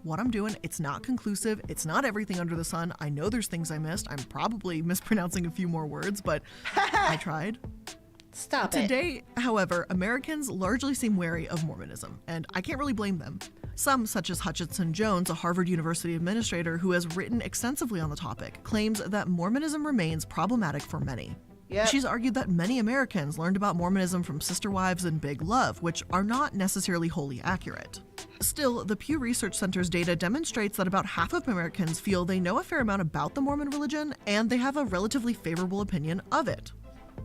what I'm doing. It's not conclusive. It's not everything under the sun. I know there's things I missed. I'm probably mispronouncing a few more words, but I tried.
Stop it.
Today, however, Americans largely seem wary of Mormonism, and I can't really blame them. Some, such as Hutchinson Jones, a Harvard University administrator who has written extensively on the topic, claims that Mormonism remains problematic for many.
Yep.
She's argued that many Americans learned about Mormonism from Sister Wives and Big Love, which are not necessarily wholly accurate. Still, the Pew Research Center's data demonstrates that about half of Americans feel they know a fair amount about the Mormon religion, and they have a relatively favorable opinion of it.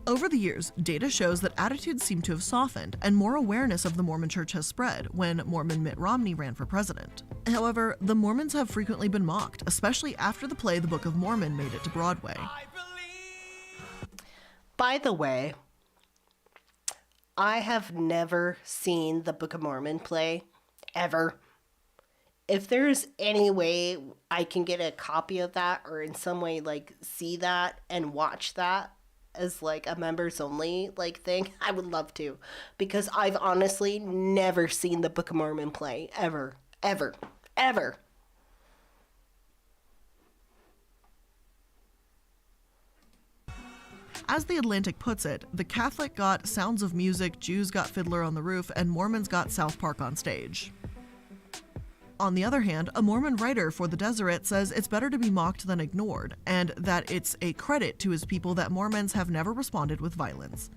Over the years, data shows that attitudes seem to have softened, and more awareness of the Mormon Church has spread when Mormon Mitt Romney ran for president. However, the Mormons have frequently been mocked, especially after the play The Book of Mormon made it to Broadway.
By the way, I have never seen the Book of Mormon play, ever. if there's any way I can get a copy of that or in some way like see that and watch that as like a members only like thing, I would love to, because I've honestly never seen the Book of Mormon play ever, ever, ever.
As The Atlantic puts it, the Catholic got Sounds of Music, Jews got Fiddler on the Roof, and Mormons got South Park on stage. On the other hand, a Mormon writer for The Deseret says it's better to be mocked than ignored, and that it's a credit to his people that Mormons have never responded with violence.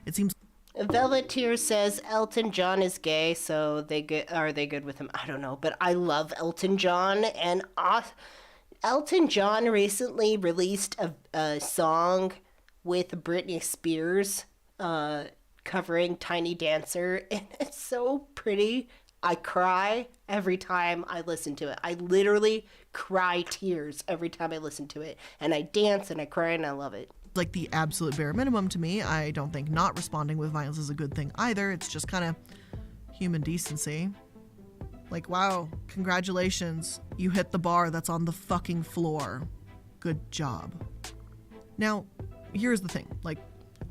It seems
Velvet Tear says Elton John is gay, so are they good with him? I don't know, but I love Elton John, and Elton John recently released a song with Britney Spears covering Tiny Dancer, and it's so pretty. I cry every time I listen to it. I literally cry tears every time I listen to it. And I dance and I cry and I love it.
like the absolute bare minimum to me. I don't think not responding with violence is a good thing either. It's just kind of human decency. Like, wow, congratulations. You hit the bar that's on the fucking floor. Good job. Now, here's the thing, like,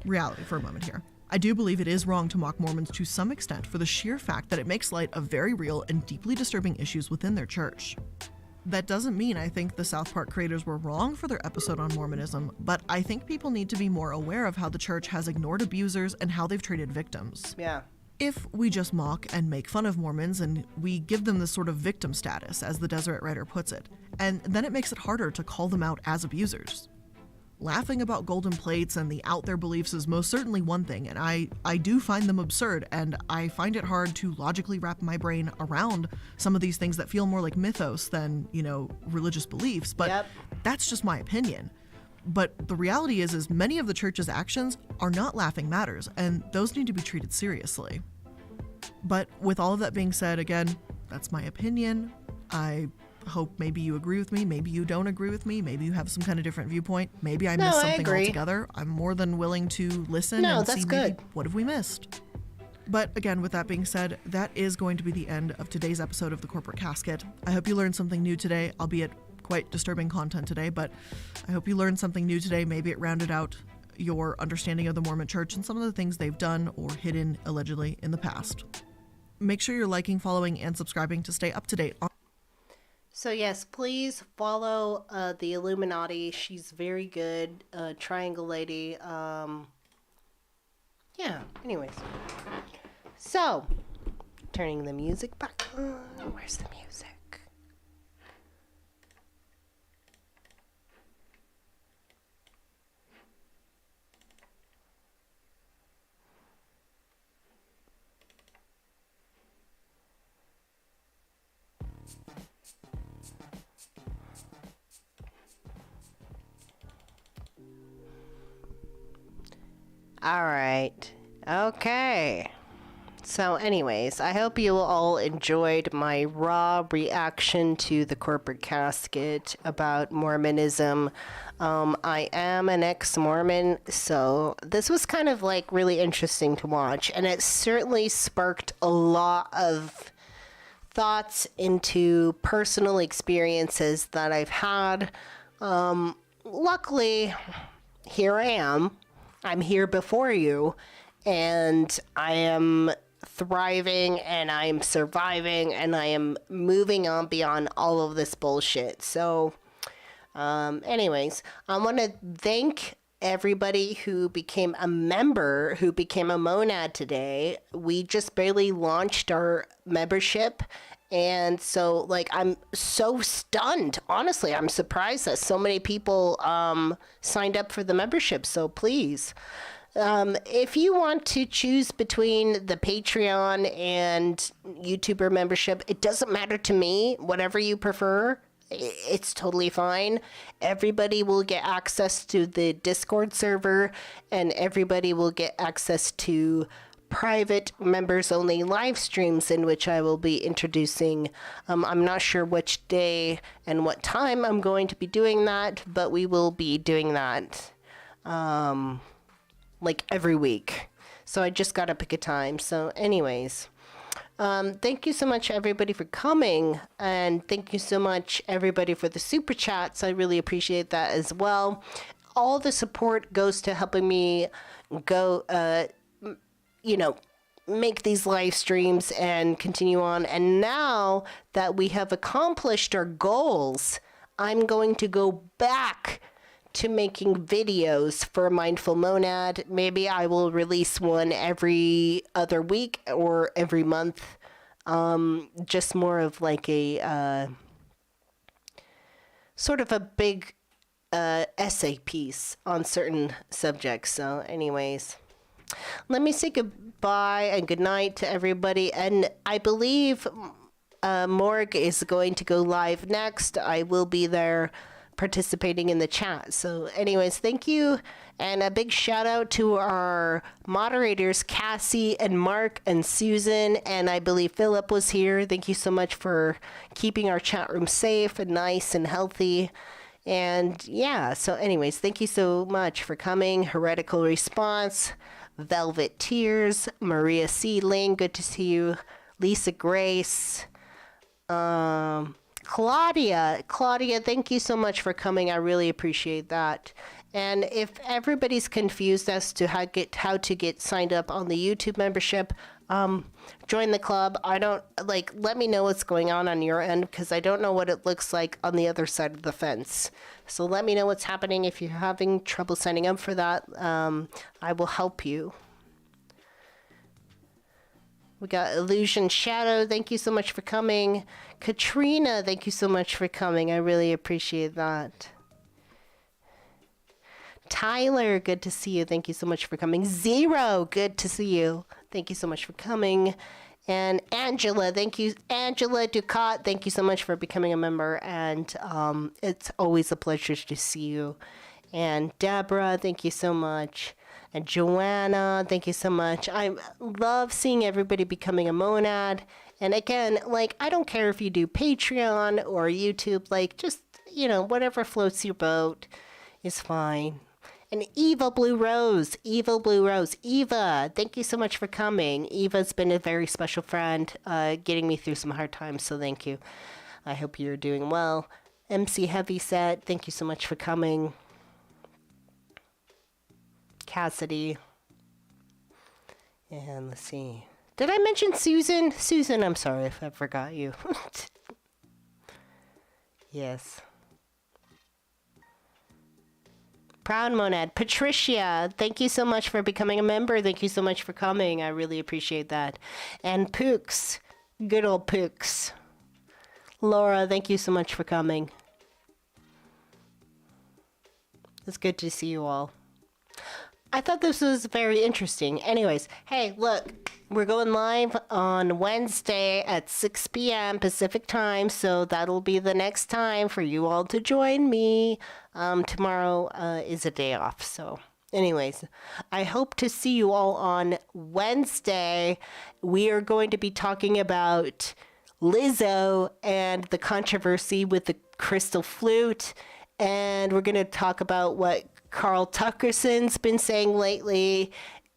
reality for a moment here. I do believe it is wrong to mock Mormons to some extent for the sheer fact that it makes light of very real and deeply disturbing issues within their church. That doesn't mean I think the South Park creators were wrong for their episode on Mormonism, but I think people need to be more aware of how the church has ignored abusers and how they've treated victims.
Yeah.
If we just mock and make fun of Mormons and we give them this sort of victim status, as the Deseret writer puts it, and then it makes it harder to call them out as abusers. Laughing about golden plates and the out there beliefs is most certainly one thing, and I do find them absurd, and I find it hard to logically wrap my brain around some of these things that feel more like mythos than, you know, religious beliefs, but That's just my opinion. But the reality is many of the church's actions are not laughing matters, and those need to be treated seriously. But with all of that being said, again, that's my opinion. I hope maybe you agree with me, maybe you don't agree with me, maybe you have some kind of different viewpoint, maybe I missed something altogether. I'm more than willing to listen and see maybe what have we missed. But again, with that being said, that is going to be the end of today's episode of The Corporate Casket. I hope you learned something new today, albeit quite disturbing content today, but I hope you learned something new today. Maybe it rounded out your understanding of the Mormon Church and some of the things they've done or hidden allegedly in the past. Make sure you're liking, following, and subscribing to stay up to date on.
So yes, please follow the Illuminati. She's very good. Triangle Lady. Yeah, anyways. So, turning the music back on. Where's the music? All right. Okay. So anyways, I hope you all enjoyed my raw reaction to the Corporate Casket about Mormonism. I am an ex-Mormon, so this was kind of like really interesting to watch, and it certainly sparked a lot of thoughts into personal experiences that I've had. Luckily, here I am. I'm here before you, and I am thriving, and I am surviving, and I am moving on beyond all of this bullshit. So, anyways, I want to thank everybody who became a member, who became a monad today. We just barely launched our membership. And so, like, I'm so stunned. Honestly, I'm surprised that so many people signed up for the membership. So please, if you want to choose between the Patreon and YouTuber membership, it doesn't matter to me. Whatever you prefer, it's totally fine. Everybody will get access to the Discord server, and everybody will get access to private members only live streams in which I will be introducing. I'm not sure which day and what time I'm going to be doing that, but we will be doing that like every week. So I just gotta pick a time. So anyways, Thank you so much, everybody, for coming. And thank you so much, everybody, for the super chats. I really appreciate that as well. All the support goes to helping me go, make these live streams and continue on. And now that we have accomplished our goals, I'm going to go back to making videos for Mindful Monad. Maybe I will release one every other week or every month. Just more of like a sort of a big essay piece on certain subjects. So anyways, let me say goodbye and good night to everybody. And I believe Morg is going to go live next. I will be there participating in the chat. So anyways, thank you. And a big shout out to our moderators, Cassie and Mark and Susan. And I believe Philip was here. Thank you so much for keeping our chat room safe and nice and healthy. And yeah, so anyways, thank you so much for coming. Heretical Response, Velvet Tears, Maria Seedling, good to see you. Lisa Grace, Claudia, thank you so much for coming. I really appreciate that. And if everybody's confused as to how to get signed up on the YouTube membership, join the club. Let me know what's going on your end, because I don't know what it looks like on the other side of the fence. So let me know what's happening. If you're having trouble signing up for that, I will help you. We got Illusion Shadow. Thank you so much for coming. Katrina, thank you so much for coming. I really appreciate that. Tyler, good to see you. Thank you so much for coming. Zero, good to see you. Thank you so much for coming. And Angela, thank you. Angela Ducat, thank you so much for becoming a member. And it's always a pleasure to see you. And Deborah, thank you so much. And Joanna, thank you so much. I love seeing everybody becoming a monad. And again, I don't care if you do Patreon or YouTube, just, whatever floats your boat is fine. And Eva Blue Rose, Eva, thank you so much for coming. Eva's been a very special friend, getting me through some hard times, so thank you. I hope you're doing well. MC Heavyset, thank you so much for coming. Cassidy. And let's see. Did I mention Susan? Susan, I'm sorry if I forgot you. Yes. Proud Monad. Patricia, thank you so much for becoming a member. Thank you so much for coming. I really appreciate that. And Pooks. Good old Pooks. Laura, thank you so much for coming. It's good to see you all. I thought this was very interesting. Anyways, hey, look, we're going live on Wednesday at 6 p.m. Pacific time, so that'll be the next time for you all to join me. Tomorrow is a day off, so anyways, I hope to see you all on Wednesday. We are going to be talking about Lizzo and the controversy with the crystal flute, and we're going to talk about what Carl Tuckerson's been saying lately,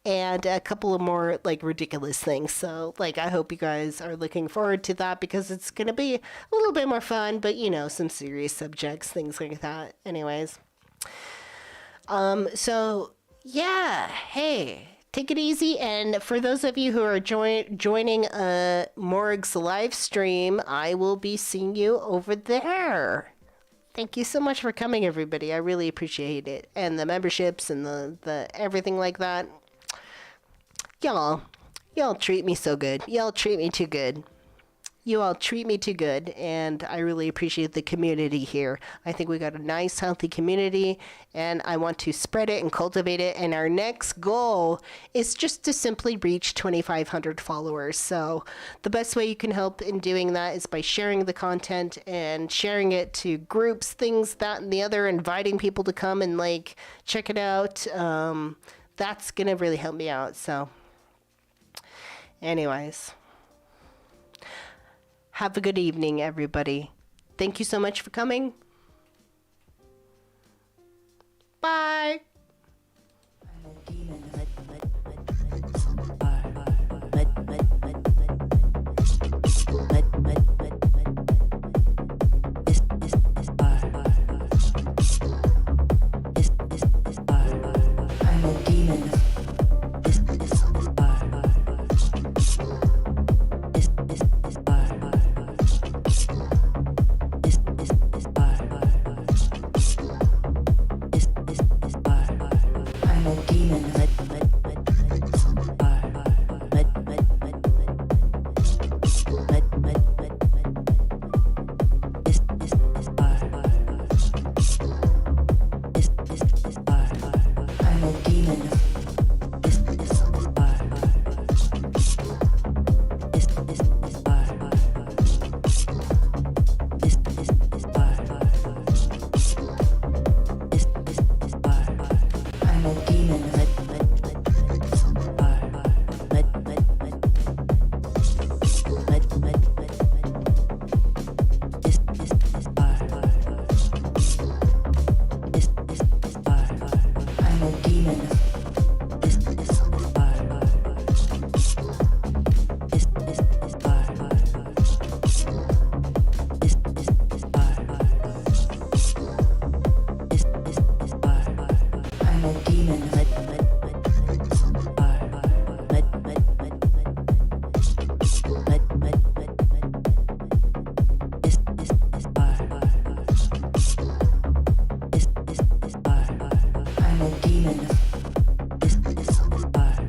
and a couple of more ridiculous things. So I hope you guys are looking forward to that, because it's going to be a little bit more fun, but some serious subjects, things like that. Anyways. So yeah, hey, take it easy. And for those of you who are joining Morg's live stream, I will be seeing you over there. Thank you so much for coming, everybody. I really appreciate it. And the memberships and the everything like that. Y'all treat me so good. Y'all treat me too good. You all treat me too good, and I really appreciate the community here. I think we got a nice, healthy community, and I want to spread it and cultivate it. And our next goal is just to simply reach 2,500 followers. So the best way you can help in doing that is by sharing the content and sharing it to groups, things, that, and the other, inviting people to come and check it out. That's going to really help me out. So anyways. Have a good evening, everybody. Thank you so much for coming. Bye.